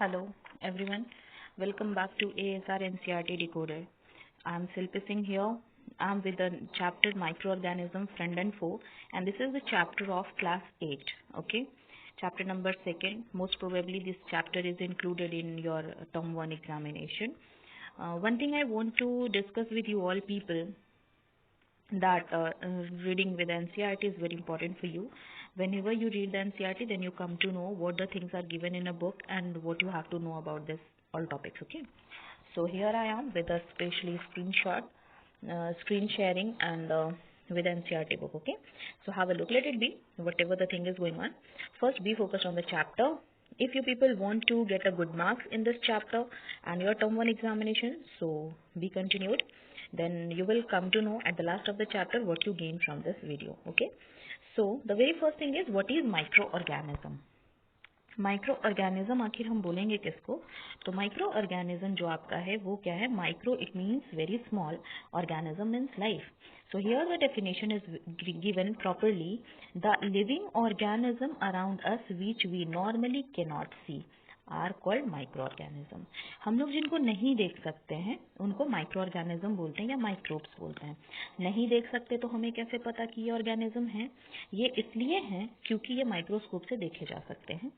Hello, everyone. Welcome back to ASR NCRT Decoder. I'm Silpi Singh here. I'm with the chapter Microorganism Friend and Foe, and this is the chapter of class 8. Okay, chapter number 2nd. Most probably, this chapter is included in your term 1 examination. One thing I want to discuss with you all people that reading with NCRT is very important for you. Whenever you read the NCRT, then you come to know what the things are given in a book and what you have to know about this all topics. Okay, so here I am with a specially screenshot, screen sharing, and with NCRT book. Okay, so have a look. Let it be whatever the thing is going on. First, be focused on the chapter. If you people want to get a good marks in this chapter and your term 1 examination, so be continued. Then you will come to know at the last of the chapter what you gain from this video. Okay, so the very first thing is what is microorganism. Micro organism आखिर हम बोलेंगे किसको, तो micro organism जो आपका है वो क्या है, micro it means very small, organism means life. So here the definition is given properly: the living organism around us which we normally cannot see are called microorganism. हम लोग जिनको नहीं देख सकते हैं उनको माइक्रोऑर्गेनिज्म बोलते हैं या माइक्रोब्स बोलते हैं. नहीं देख सकते तो हमें कैसे पता कि ये ऑर्गेनिज्म है, ये इसलिए है क्योंकि ये माइक्रोस्कोप से देखे जा सकते हैं.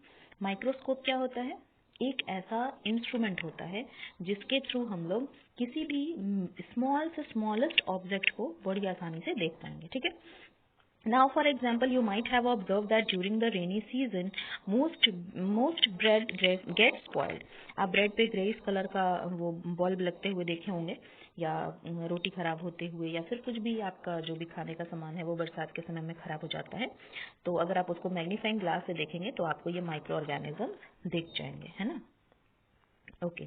माइक्रोस्कोप क्या होता है, एक ऐसा इंस्ट्रूमेंट होता है जिसके थ्रू हम लोग किसी भी स्मॉल से स्मॉलेस्ट ऑब्जेक्ट को बड़ी आसानी से देख पाएंगे. ठीक है. Now, for example, you might have observed that during the rainy season, most bread gets spoiled. आप ब्रेड पे ग्रेइश कलर का वो बल्ब लगते हुए देखे होंगे, या रोटी खराब होते हुए, या फिर कुछ भी आपका जो भी खाने का सामान है वो बरसात के समय में खराब हो जाता है. तो अगर आप उसको मैग्नीफाइंग ग्लास से देखेंगे तो आपको ये माइक्रो ऑर्गेनिज्म दिख जाएंगे, है ना. Okay,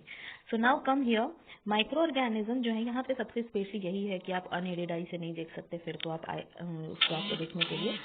so now come here. Micro organism जो है यहाँ पे सबसे स्पेशल यही है कि आप अनएडेड आई से नहीं देख सकते, फिर तो आप उसको आपको देखने के लिए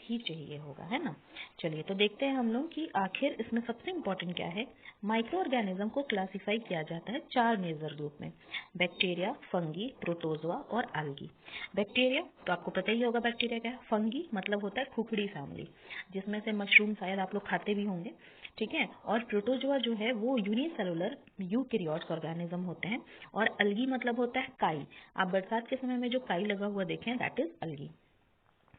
ही चाहिए होगा, है ना. चलिए तो देखते हैं हम लोग कि आखिर इसमें सबसे इम्पोर्टेंट क्या है. माइक्रो ऑर्गेनिज्म को क्लासिफाई किया जाता है 4 मेजर ग्रुप में: बैक्टीरिया, फंगी, प्रोटोजोआ और एल्गी. बैक्टीरिया तो आपको पता ही होगा बैक्टीरिया क्या है. फंगी मतलब होता है खुखड़ी फैमिली, जिसमें से मशरूम शायद आप लोग खाते भी होंगे. ठीक है. और प्रोटोजोआ जो है वो यूनिसेलुलर यूकैरियोट्स ऑर्गेनिज्म होते हैं. और अल्गी मतलब होता है काई. आप बरसात के समय में जो काई लगा हुआ देखें दैट इज अल्गी.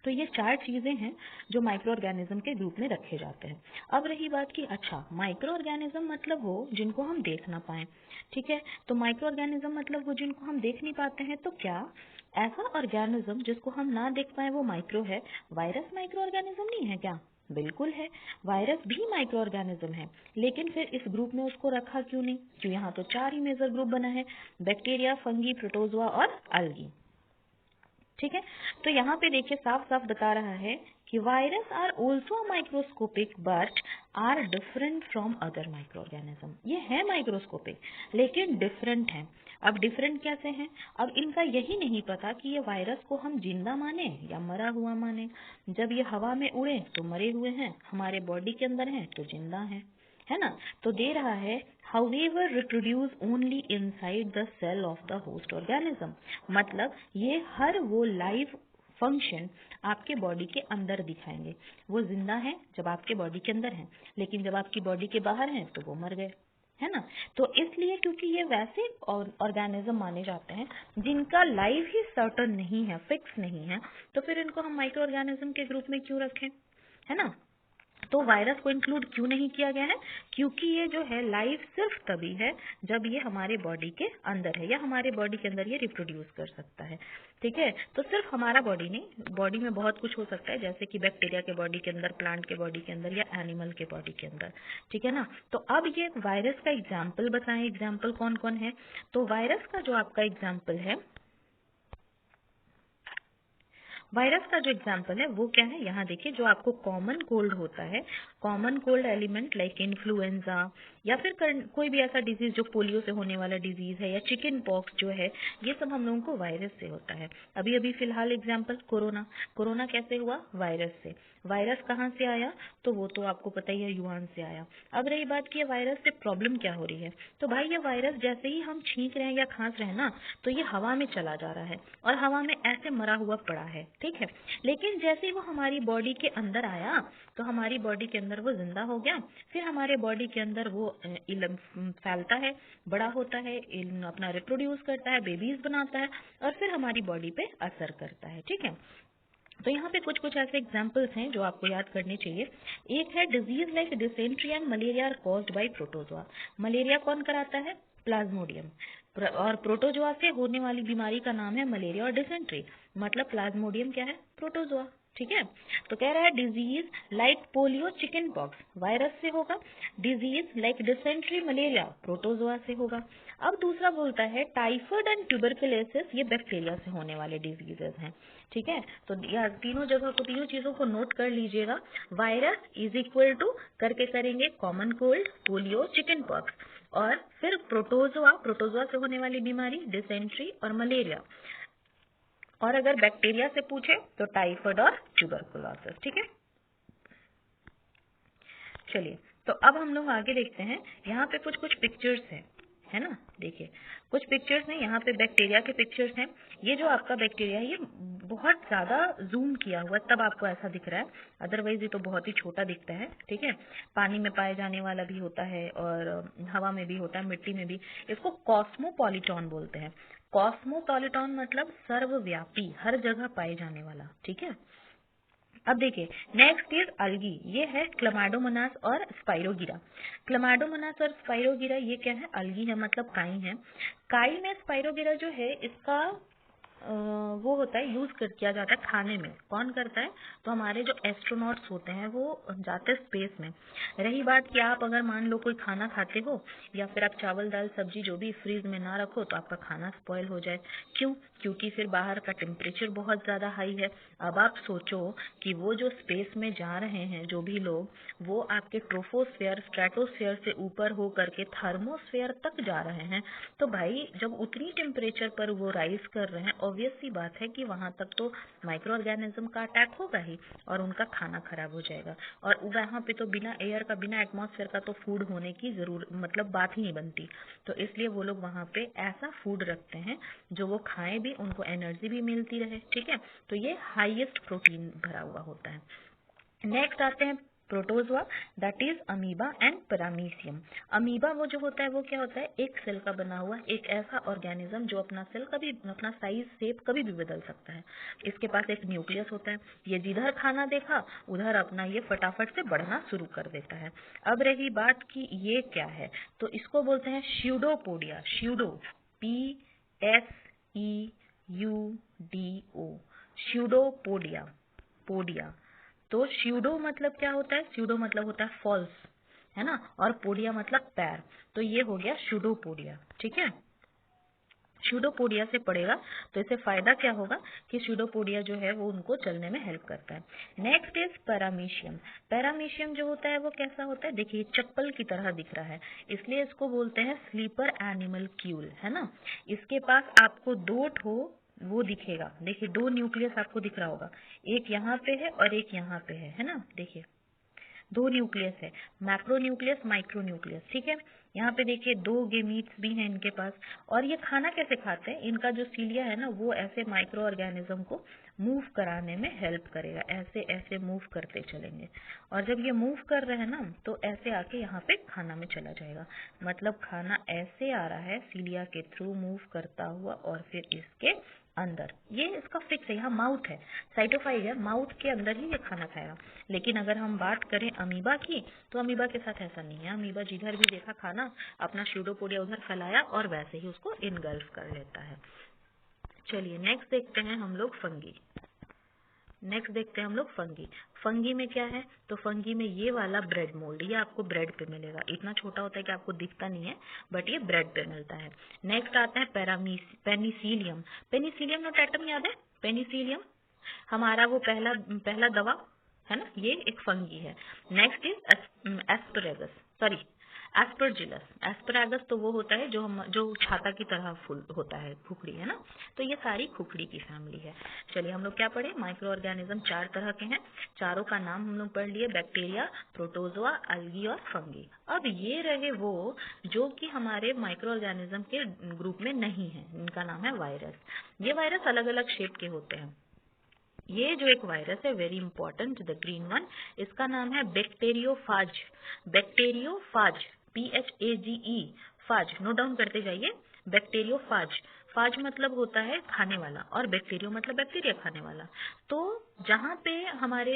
तो ये 4 चीजें हैं जो माइक्रो ऑर्गेनिज्म के ग्रुप में रखे जाते हैं. अब रही बात कि अच्छा माइक्रो ऑर्गेनिज्म मतलब वो जिनको हम देख ना पाए. ठीक है. तो माइक्रो ऑर्गेनिज्म मतलब वो जिनको हम देख नहीं पाते हैं. तो क्या ऐसा ऑर्गेनिज्म जिसको हम ना देख पाए वो माइक्रो है? वायरस माइक्रो ऑर्गेनिज्म नहीं है क्या? बिल्कुल है. वायरस भी माइक्रो ऑर्गेनिज्म है, लेकिन फिर इस ग्रुप में उसको रखा क्यों नहीं? क्यों यहाँ तो 4 ही मेजर ग्रुप बना है: बैक्टीरिया, फंगी, प्रोटोजोआ और अल्गी. ठीक है. तो यहाँ पे देखिए साफ साफ बता रहा है कि virus are also microscopic but are different from other microorganism. ये है माइक्रोस्कोपिक लेकिन डिफरेंट है. अब डिफरेंट कैसे हैं? अब इनका यही नहीं पता कि ये वायरस को हम जिंदा माने या मरा हुआ माने. जब ये हवा में उड़े तो मरे हुए हैं, हमारे बॉडी के अंदर हैं तो जिंदा है ना. तो दे रहा है however reproduce only inside the cell of the host organism. मतलब ये हर वो लाइव फंक्शन आपके बॉडी के अंदर दिखाएंगे. वो जिंदा है जब आपके बॉडी के अंदर है, लेकिन जब आपकी बॉडी के बाहर हैं तो वो मर गए, है ना. तो इसलिए क्योंकि ये वैसे ऑर्गेनिज्म माने जाते हैं जिनका लाइफ ही सर्टन नहीं है, फिक्स नहीं है, तो फिर इनको हम माइक्रो ऑर्गेनिज्म के ग्रुप में क्यों रखें, है ना. तो वायरस को इंक्लूड क्यों नहीं किया गया है? क्योंकि ये जो है लाइफ सिर्फ तभी है जब ये हमारे बॉडी के अंदर है या हमारे बॉडी के अंदर ये रिप्रोड्यूस कर सकता है. ठीक है. तो सिर्फ हमारा बॉडी नहीं, बॉडी में बहुत कुछ हो सकता है, जैसे कि बैक्टीरिया के बॉडी के अंदर, प्लांट के बॉडी के अंदर या एनिमल के बॉडी के अंदर. ठीक है ना. तो अब ये वायरस का एग्जाम्पल बताएं. एग्जाम्पल कौन कौन है? तो वायरस का जो आपका एग्जाम्पल है, वायरस का जो एग्जाम्पल है वो क्या है, यहाँ देखिए. जो आपको कॉमन कोल्ड होता है, common cold element like influenza, या फिर कोई भी ऐसा डिजीज जो पोलियो से होने वाला डिजीज है, या चिकन पॉक्स जो है, ये सब हम लोगों को वायरस से होता है. अभी अभी फिलहाल एग्जाम्पल कोरोना. कोरोना कैसे हुआ? वायरस से. वायरस कहाँ से आया? तो वो तो आपको पता ही है, यूहान से आया. अब रही बात कि ये वायरस से प्रॉब्लम क्या हो रही है, तो भाई ये वायरस जैसे ही हम छींक रहे हैं या खांस रहे हैं ना, तो ये हवा में चला जा रहा है और हवा में ऐसे मरा हुआ पड़ा है. ठीक है। लेकिन जैसे ही वो हमारी बॉडी के अंदर आया तो हमारी बॉडी के अंदर वो जिंदा हो गया, फिर हमारे बॉडी के अंदर वो फैलता है, बड़ा होता है, अपना रिप्रोड्यूस करता है, बेबीज बनाता है और फिर हमारी बॉडी पे असर करता है। ठीक है। तो यहाँ पे कुछ कुछ ऐसे एग्जाम्पल्स हैं जो आपको याद करने चाहिए। एक है disease like dysentery and malaria are caused by protozoa. Malaria कौन कराता है? प्लाज्मोडियम। और प्रोटोजोआ से होने वाली बीमारी का नाम है मलेरिया और डिसेंट्री, मतलब प्लाज्मोडियम क्या है? प्रोटोजोआ। ठीक है। तो कह रहा है disease like polio chicken pox virus से होगा, disease like dysentery malaria protozoa से होगा। अब दूसरा बोलता है टाइफाइड एंड ट्यूबरकुलोसिस ये बैक्टीरिया से होने वाले डिजीजेस हैं। ठीक है। तो यह तीनों जगह को, तीनों चीजों को नोट कर लीजिएगा। वायरस इज इक्वल टू करके करेंगे common cold, polio, chicken pox, और फिर प्रोटोजोआ, प्रोटोजोआ से होने वाली बीमारी डिसेंट्री और मलेरिया, और अगर बैक्टीरिया से पूछे तो टाइफाइड और ट्यूबरकुलोसिस। ठीक है। चलिए, तो अब हम लोग आगे देखते हैं। यहाँ पे कुछ कुछ पिक्चर्स हैं, है ना। देखिए कुछ पिक्चर्स हैं, यहाँ पे बैक्टीरिया के पिक्चर्स हैं। ये जो आपका बैक्टीरिया है ये बहुत ज्यादा जूम किया हुआ है, तब आपको ऐसा दिख रहा है, अदरवाइज ये तो बहुत ही छोटा दिखता है। ठीक है। पानी में पाए जाने वाला भी होता है और हवा में भी होता है, मिट्टी में भी। इसको कॉस्मोपॉलिटॉन बोलते हैं। कॉस्मोपॉलिटॉन मतलब सर्वव्यापी, हर जगह पाए जाने वाला। ठीक है। अब देखिए नेक्स्ट इज अल्गी। ये है क्लमाडोमोनास और स्पाइरोगिरा। क्लमाडोमोनास और स्पाइरोगिरा ये क्या है? अल्गी है, मतलब काई है। काई में स्पाइरोगिरा जो है इसका वो होता है, यूज किया जाता है खाने में। कौन करता है? तो हमारे जो एस्ट्रोनॉट्स होते हैं वो जाते हैं स्पेस में। रही बात कि आप अगर मान लो कोई खाना खाते हो या फिर आप चावल दाल सब्जी जो भी फ्रीज में ना रखो तो आपका खाना स्पॉइल हो जाए। क्यों? क्योंकि फिर बाहर का टेम्परेचर बहुत ज्यादा हाई है। अब आप सोचो कि वो जो स्पेस में जा रहे हैं जो भी लोग, वो आपके ट्रोपोस्फेयर, स्ट्रेटोस्फेयर से ऊपर हो करके थर्मोस्फेयर तक जा रहे हैं। तो भाई जब उतनी टेम्परेचर पर वो राइज कर रहे हैं, ऑब्वियस सी बात है कि वहां तक तो माइक्रो ऑर्गेनिज्म का अटैक होगा ही और उनका खाना खराब हो जाएगा। और वहां पे तो बिना एयर का, बिना एटमॉस्फेयर का तो फूड होने की जरूर मतलब बात ही नहीं बनती। तो इसलिए वो लोग वहां पे ऐसा फूड रखते हैं जो वो खाएं भी, उनको एनर्जी भी मिलती रहे। ठीक है। तो ये हाईएस्ट प्रोटीन भरा हुआ होता है। नेक्स्ट आते हैं protozoa, that is amoeba and paramecium. Amoeba वो जो होता है वो क्या होता है? एक सेल का बना हुआ एक ऐसा ऑर्गेनिज्म जो अपना सेल कभी, अपना साइज शेप कभी भी बदल सकता है। इसके पास एक न्यूक्लियस होता है, ये जिधर खाना देखा उधर अपना ये फटाफट से बढ़ना शुरू कर देता है। अब रही बात कि ये क्या है, तो इसको बोलते हैं pseudopodia. Pseudo, PSEUDO, pseudopodia, podia. तो स्यूडो मतलब क्या होता है? स्यूडो मतलब होता है फॉल्स, है ना, और पोडिया मतलब पैर। तो ये हो गया स्यूडोपोडिया। ठीक है। स्यूडोपोडिया से पड़ेगा तो इससे फायदा क्या होगा कि स्यूडोपोडिया जो है वो उनको चलने में हेल्प करता है। Next is paramecium. पैरामीशियम जो होता है वो कैसा होता है? देखिए चप्पल की तरह दिख रहा है, इसलिए इसको बोलते हैं स्लीपर एनिमल क्यूल, है ना। इसके पास आपको दो ठो वो दिखेगा, देखिए दो न्यूक्लियस आपको दिख रहा होगा, एक यहाँ पे है और एक यहाँ पे है ना। देखिए दो न्यूक्लियस है, मैक्रो न्यूक्लियस, माइक्रो न्यूक्लियस। ठीक है। यहाँ पे देखिए दो गेमीट्स भी हैं इनके पास। और ये खाना कैसे खाते हैं? इनका जो सीलिया है ना वो ऐसे माइक्रो ऑर्गेनिज्म को मूव कराने में हेल्प करेगा, ऐसे ऐसे मूव करते चलेंगे। और जब ये मूव कर रहे हैं ना तो ऐसे आके यहाँ पे खाना में चला जाएगा, मतलब खाना ऐसे आ रहा है सीलिया के थ्रू मूव करता हुआ और फिर इसके अंदर। ये इसका फिक्स है, यहाँ माउथ है, साइटोफाइल है, माउथ के अंदर ही ये खाना खाएगा। लेकिन अगर हम बात करें अमीबा की तो अमीबा के साथ ऐसा नहीं है। अमीबा जिधर भी देखा खाना अपना स्यूडोपोडिया उधर फैलाया और वैसे ही उसको इनगल्फ कर लेता है। चलिए नेक्स्ट देखते हैं हम लोग फंगी। नेक्स्ट देखते हैं हम लोग फंगी। फंगी में क्या है? तो फंगी में ये वाला ब्रेड मोल्ड, ये आपको ब्रेड पे मिलेगा। इतना छोटा होता है कि आपको दिखता नहीं है, बट ये ब्रेड पे मिलता है। नेक्स्ट आता है पेनिसिलियम। पेनिसिलियम नोटेटम याद है? पेनिसिलियम हमारा वो पहला पहला दवा है ना, ये एक फंगी है। Next is asparagus, sorry Aspergillus. Asparagus तो वो होता है जो छाता की तरह फूल होता है, खुखड़ी, है ना। तो ये सारी खुखड़ी की फैमिली है। चलिए हम लोग क्या पढ़े? माइक्रो ऑर्गेनिज्म चार तरह के हैं, चारों का नाम हम लोग पढ़ लिए, बैक्टीरिया, प्रोटोजोआ, अल्गी और फंगी। अब ये रहे वो जो कि हमारे माइक्रो ऑर्गेनिज्म के ग्रुप में नहीं है, इनका नाम है वायरस। ये वायरस अलग अलग शेप के होते हैं। ये जो एक वायरस है very important, the green one, इसका नाम है bacteriophage. Bacteriophage, PHAGE, phage, note down करते जाइए। बैक्टीरियोफाज, फाज मतलब होता है खाने वाला, और बैक्टीरियो मतलब बैक्टीरिया खाने वाला। तो जहाँ पे हमारे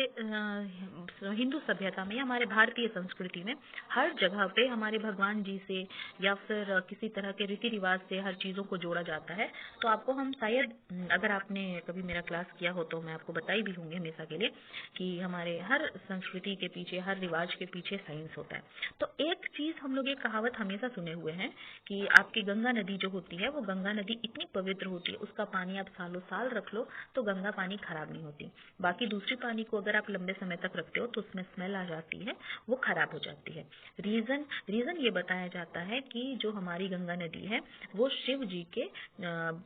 हिंदू सभ्यता में, हमारे भारतीय संस्कृति में हर जगह पे हमारे भगवान जी से या फिर किसी तरह के रीति रिवाज से हर चीज़ों को जोड़ा जाता है। तो आपको हम शायद, अगर आपने कभी मेरा क्लास किया हो तो मैं आपको बताई भी होंगी हमेशा के लिए कि हमारे हर संस्कृति के पीछे, हर रिवाज के पीछे साइंस होता है। तो एक चीज़ हम लोग, ये कहावत हमेशा सुने हुए हैं कि आपकी गंगा नदी जो होती है, वो गंगा नदी इतनी पवित्र होती है, उसका पानी आप सालों साल रख लो तो गंगा पानी खराब नहीं होती। बाकी दूसरी पानी को अगर आप लंबे समय तक रखते हो तो उसमें स्मेल आ जाती है, वो खराब हो जाती है। रीजन ये बताया जाता है कि जो हमारी गंगा नदी है वो शिव जी के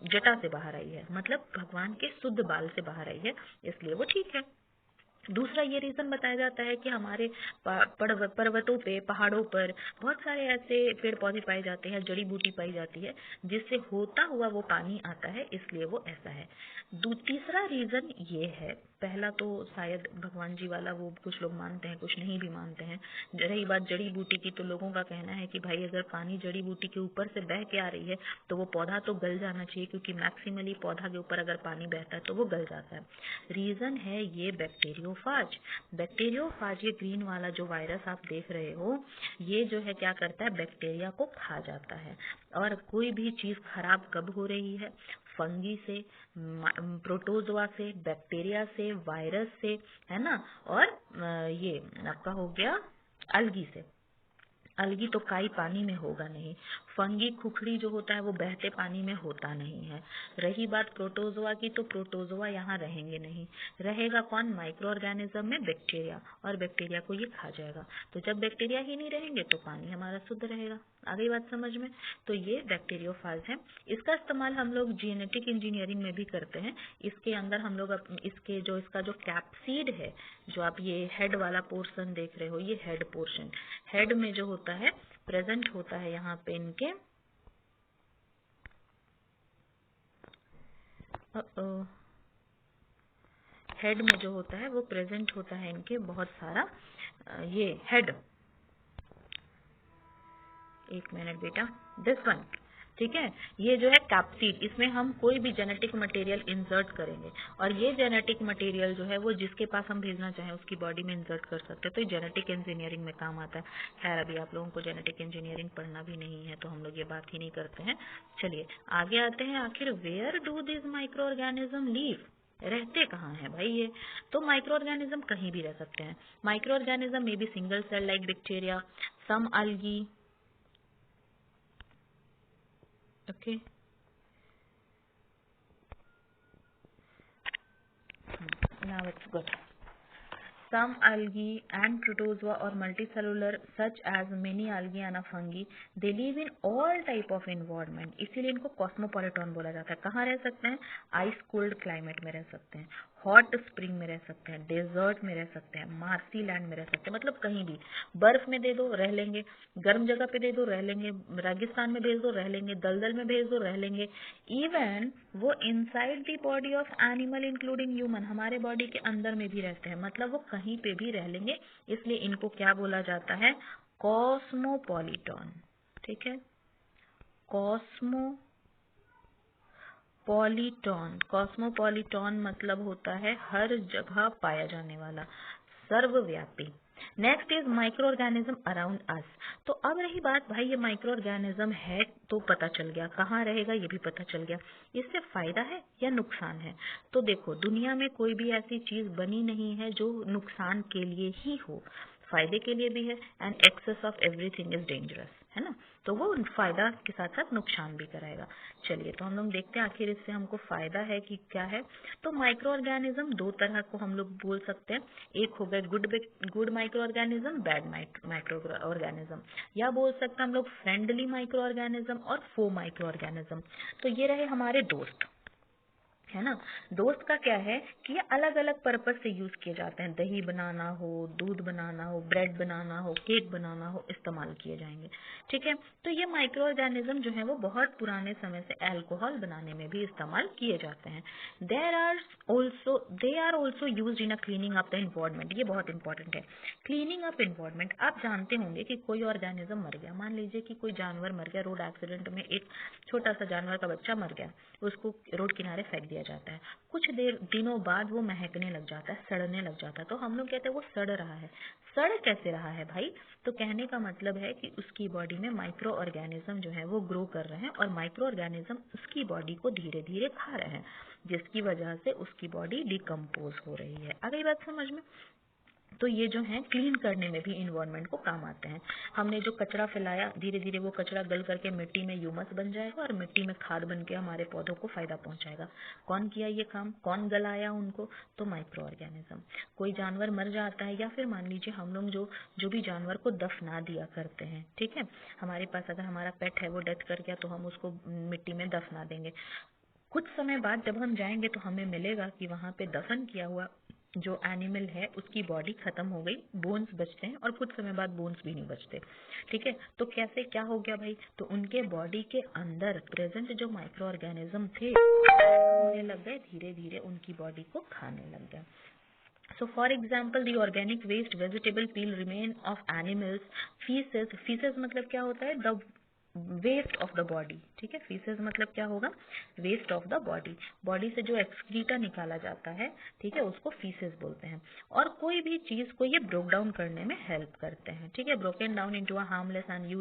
जटा से बाहर आई है, मतलब भगवान के शुद्ध बाल से बाहर आई है, इसलिए वो ठीक है। दूसरा ये रीजन बताया जाता है कि हमारे पर्वतों पे, पहाड़ों पर बहुत सारे ऐसे पेड़ पौधे पाए जाते हैं, जड़ी बूटी पाई जाती है, जिससे होता हुआ वो पानी आता है, इसलिए वो ऐसा है। तीसरा रीजन ये है, पहला तो शायद भगवान जी वाला वो कुछ लोग मानते हैं, कुछ नहीं भी मानते हैं। रही बात जड़ी बूटी की, तो लोगों का कहना है कि भाई अगर पानी जड़ी बूटी के ऊपर से बह के आ रही है तो वो पौधा तो गल जाना चाहिए, क्योंकि मैक्सिमली पौधा के ऊपर अगर पानी बहता है तो वो गल जाता है। रीजन है ये बैक्टीरियोफाज। बैक्टीरियोफाज, ये ग्रीन वाला जो वायरस आप देख रहे हो, ये जो है क्या करता है, बैक्टीरिया को खा जाता है। और कोई भी चीज खराब कब हो रही है, फंगी से, प्रोटोजोआ से, बैक्टीरिया से, वायरस से, है ना, और ये आपका हो गया अलगी से। अलगी तो काई पानी में होगा नहीं, फंगी खुखड़ी जो होता है वो बहते पानी में होता नहीं है। रही बात प्रोटोजोआ की, तो प्रोटोजोआ यहाँ रहेंगे नहीं, रहेगा कौन, माइक्रो ऑर्गेनिज्म में बैक्टीरिया, और बैक्टीरिया को ये खा जाएगा। तो जब बैक्टीरिया ही नहीं रहेंगे तो पानी हमारा शुद्ध रहेगा। आ गई बात समझ में? तो ये बैक्टीरियोफाज है। इसका इस्तेमाल हम लोग जेनेटिक इंजीनियरिंग में भी करते हैं। इसके अंदर हम लोग इसका जो कैप्सीड है, जो आप ये हेड वाला पोर्शन देख रहे हो, ये हेड पोर्शन, हेड में जो होता है प्रेजेंट होता है यहाँ पे इनके हेड में जो होता है वो प्रेजेंट होता है इनके बहुत सारा ये हेड, एक मिनट बेटा, दिस वन, ठीक है। ये जो है कैप्सीड, इसमें हम कोई भी जेनेटिक मटेरियल इंसर्ट करेंगे, और ये जेनेटिक मटेरियल जो है वो जिसके पास हम भेजना चाहें उसकी बॉडी में इंसर्ट कर सकते हैं। तो ये जेनेटिक इंजीनियरिंग में काम आता है। खैर अभी आप लोगों को जेनेटिक इंजीनियरिंग पढ़ना भी नहीं है तो हम लोग ये बात ही नहीं करते हैं। चलिए आगे आते हैं, आखिर where do this microorganism live, रहते कहाँ हैं भाई ये? तो माइक्रो ऑर्गेनिज्म कहीं भी रह सकते हैं। Microorganism may be single cell like bacteria, some algae, okay, now it's good. Some algae and protozoa or multicellular such as many algae and fungi, they live in all type of environment, इसीलिए इनको cosmopolitan बोला जाता है। कहाँ रह सकते हैं? Ice cold climate में रह सकते हैं, हॉट स्प्रिंग में रह सकते हैं, डेजर्ट में रह सकते हैं, मार्सी लैंड में रह सकते हैं, मतलब कहीं भी। बर्फ में दे दो रह लेंगे, गर्म जगह पे दे दो रह लेंगे, रेगिस्तान में भेज दो रह लेंगे, दलदल में भेज दो रह लेंगे। इवन वो inside the body of animal including human, हमारे बॉडी के अंदर में भी रहते हैं, मतलब वो कहीं पे भी रह लेंगे। इसलिए इनको क्या बोला जाता है? कॉस्मोपॉलिटन, ठीक है, कॉस्मोपॉलिटन। कॉस्मोपॉलिटन मतलब होता है हर जगह पाया जाने वाला, सर्वव्यापी। Next is micro organism around us. तो अब रही बात, भाई ये माइक्रो ऑर्गेनिज्म है तो पता चल गया, कहाँ रहेगा ये भी पता चल गया। इससे फायदा है या नुकसान है? तो देखो, दुनिया में कोई भी ऐसी चीज बनी नहीं है जो नुकसान के लिए ही हो, फायदे के लिए भी है। And excess of everything is dangerous, है ना, तो वो फायदा के साथ साथ नुकसान भी कराएगा। चलिए तो हम लोग देखते हैं आखिर इससे हमको फायदा है कि क्या है। तो माइक्रो ऑर्गेनिज्म दो तरह को हम लोग बोल सकते हैं, एक हो गए good micro organism, bad micro organism, या बोल सकते हैं हम लोग फ्रेंडली माइक्रो ऑर्गेनिज्म और फो माइक्रो ऑर्गेनिज्म। तो ये रहे हमारे दोस्त। है ना। दोस्त का क्या है कि ये अलग अलग पर्पज से यूज किए जाते हैं, दही बनाना हो, दूध बनाना हो, ब्रेड बनाना हो, केक बनाना हो, इस्तेमाल किए जाएंगे। ठीक है, तो ये माइक्रो ऑर्गेनिज्म जो है वो बहुत पुराने समय से अल्कोहल बनाने में भी इस्तेमाल किए जाते हैं। They are also use in a cleaning up the environment. ये बहुत इंपॉर्टेंट है, क्लीनिंग अप इन्वायरमेंट। आप जानते होंगे कि कोई ऑर्गेनिज्म मर गया, मान लीजिए कि कोई जानवर मर गया, रोड एक्सीडेंट में एक छोटा सा जानवर का बच्चा मर गया, उसको रोड किनारे फेंक दिया जाता है। कुछ दिनों बाद वो महकने लग जाता है, सड़ने लग जाता है, तो हम लोग कहते हैं वो सड़ रहा है। सड़ कैसे रहा है भाई? तो कहने का मतलब है कि उसकी बॉडी में माइक्रो ऑर्गेनिज्म जो है वो ग्रो कर रहे हैं और माइक्रो ऑर्गेनिज्म उसकी बॉडी को धीरे धीरे खा रहे हैं, जिसकी वजह से उसकी बॉडी डिकम्पोज हो रही है। आ गई बात समझ में? तो ये जो है क्लीन करने में भी इन्वायरमेंट को काम आते हैं। हमने जो कचरा फैलाया, धीरे धीरे वो कचरा गल करके मिट्टी में ह्यूमस बन जाएगा और मिट्टी में खाद बन के हमारे पौधों को फायदा पहुंचाएगा। कौन किया ये काम? कौन गलाया उनको? तो माइक्रो ऑर्गेनिज्म। कोई जानवर मर जाता है या फिर मान लीजिए हम लोग जो जो भी जानवर को दफना दिया करते हैं, ठीक है, हमारे पास अगर हमारा पेट है वो डेथ कर गया तो हम उसको मिट्टी में दफना देंगे। कुछ समय बाद जब हम जाएंगे तो हमें मिलेगा कि वहाँ पे दफन किया हुआ जो एनिमल है उसकी बॉडी खत्म हो गई, बोन्स बचते हैं और कुछ समय बाद बोन्स भी नहीं बचते। ठीक है, तो कैसे क्या हो गया भाई? तो उनके बॉडी के अंदर प्रेजेंट जो माइक्रो ऑर्गेनिज्म थे होने लग गए, धीरे धीरे उनकी बॉडी को खाने लग गया। So for example, the organic waste vegetable peel remain of animals feces। feces मतलब क्या होता है? The waste of the body. ठीक है, फीसेस मतलब क्या होगा? Waste of the body. Body से जो एक्सक्रीटा निकाला जाता है, ठीक है, उसको फीसेस बोलते हैं। और कोई भी चीज को ये ब्रोक डाउन करने में हेल्प करते हैं। ठीक है, broken down into a harmless and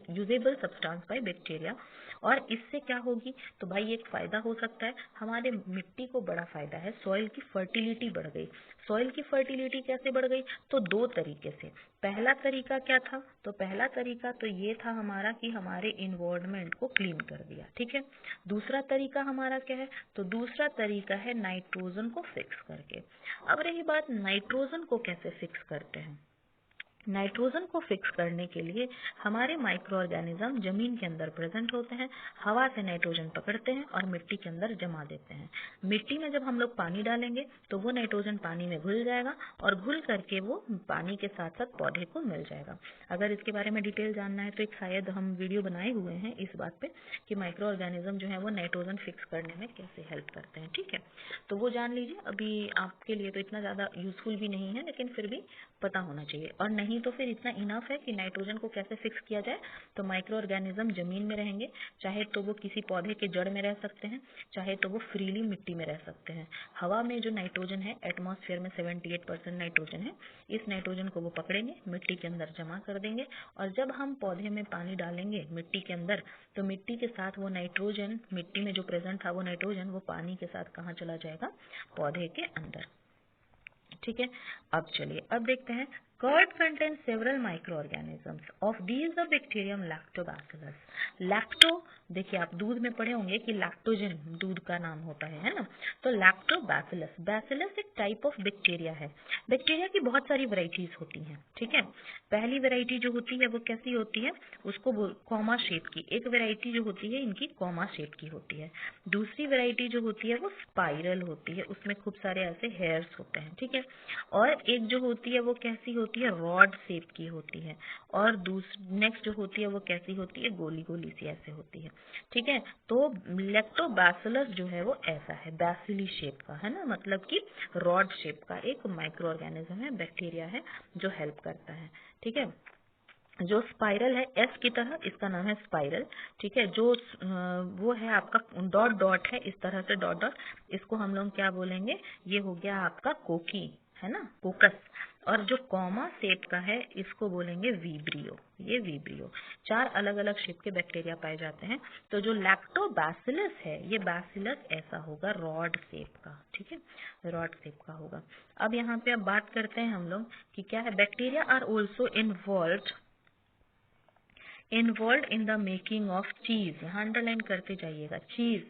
usable substance by bacteria. और इससे क्या होगी? तो भाई एक फायदा हो सकता है, हमारे मिट्टी को बड़ा फायदा है, सॉइल की फर्टिलिटी बढ़ गई। सॉइल की फर्टिलिटी कैसे बढ़ गई? तो दो तरीके से। पहला तरीका क्या था? तो पहला तरीका तो ये था हमारा कि हमारे इन्वायरमेंट को क्लीन कर दिया। ठीक है, दूसरा तरीका हमारा क्या है? तो दूसरा तरीका है नाइट्रोजन को फिक्स करके। अब रही बात नाइट्रोजन को कैसे फिक्स करते हैं। नाइट्रोजन को फिक्स करने के लिए हमारे माइक्रो ऑर्गेनिज्म जमीन के अंदर प्रेजेंट होते हैं, हवा से नाइट्रोजन पकड़ते हैं और मिट्टी के अंदर जमा देते हैं। मिट्टी में जब हम लोग पानी डालेंगे तो वो नाइट्रोजन पानी में घुल जाएगा और घुल करके वो पानी के साथ साथ पौधे को मिल जाएगा। अगर इसके बारे में डिटेल जानना है तो एक शायद हम वीडियो बनाए हुए हैं इस बात पे कि माइक्रो ऑर्गेनिज्म जो है वो नाइट्रोजन फिक्स करने में कैसे हेल्प करते हैं। ठीक है, तो वो जान लीजिए। अभी आपके लिए तो इतना ज़्यादा यूजफुल भी नहीं है, लेकिन फिर भी पता होना चाहिए। और नहीं तो फिर इतना इनफ है कि नाइट्रोजन को कैसे फिक्स किया जाए। तो माइक्रो ऑर्गेनिज्म जमीन में रहेंगे, चाहे तो वो किसी पौधे के जड़ में रह सकते हैं, चाहे तो वो फ्रीली मिट्टी में रह सकते हैं। हवा में जो नाइट्रोजन है, एटमॉस्फेयर में 78% नाइट्रोजन है, इस नाइट्रोजन को वो पकड़ेंगे, मिट्टी के अंदर जमा कर देंगे और जब हम पौधे में पानी डालेंगे मिट्टी के अंदर, तो मिट्टी के साथ वो नाइट्रोजन, मिट्टी में जो प्रेजेंट था वो नाइट्रोजन, वो पानी के साथ कहाँ चला जाएगा? पौधे के अंदर। ठीक है, अब चलिए अब देखते हैं। Curd contains several microorganisms. Of these the bacterium lactobacillus. Lacto, देखिए आप दूध में पढ़े होंगे कि लैक्टोजन दूध का नाम होता है ना। तो लैक्टोबैसिलस, बैसिलस एक टाइप ऑफ बैक्टीरिया है। बैक्टीरिया की बहुत सारी वैरायटीज होती हैं। ठीक है, पहली वैरायटी जो होती है वो कैसी होती है? उसको कॉमा शेप की, एक वैरायटी जो होती है इनकी कॉमा शेप की होती है। दूसरी वैरायटी जो होती है वो स्पाइरल होती है, उसमें खूब सारे ऐसे हेयर्स होते हैं। ठीक है, और एक जो होती है वो कैसी होती है? रॉड शेप की होती है। और नेक्स्ट जो होती है वो कैसी होती है? गोली गोली सी ऐसे होती है। ठीक है, तो लैक्टोबैसिलस जो है वो ऐसा है, बैसिली शेप का है ना, मतलब कि रॉड शेप का एक माइक्रो ऑर्गेनिज्म है, बैक्टीरिया है जो हेल्प करता है। ठीक है, जो स्पाइरल है एस की तरह, इसका नाम है स्पाइरल। ठीक है, जो वो है आपका डॉट डॉट है, इस तरह से डॉट डॉट, इसको हम लोग क्या बोलेंगे? ये हो गया आपका कोकी, है ना, कोकस। और जो कॉमा शेप का है इसको बोलेंगे वीब्रियो, ये वीब्रियो। चार अलग अलग शेप के बैक्टीरिया पाए जाते हैं। तो जो लैक्टोबैसिलस है ये बैसिलस ऐसा होगा, रॉड शेप का। ठीक है, रॉड शेप का होगा। अब यहाँ पे अब बात करते हैं हम लोग कि क्या है। Bacteria are also involved in the making of cheese. यहाँ अंडरलाइन करते जाइएगा, चीज,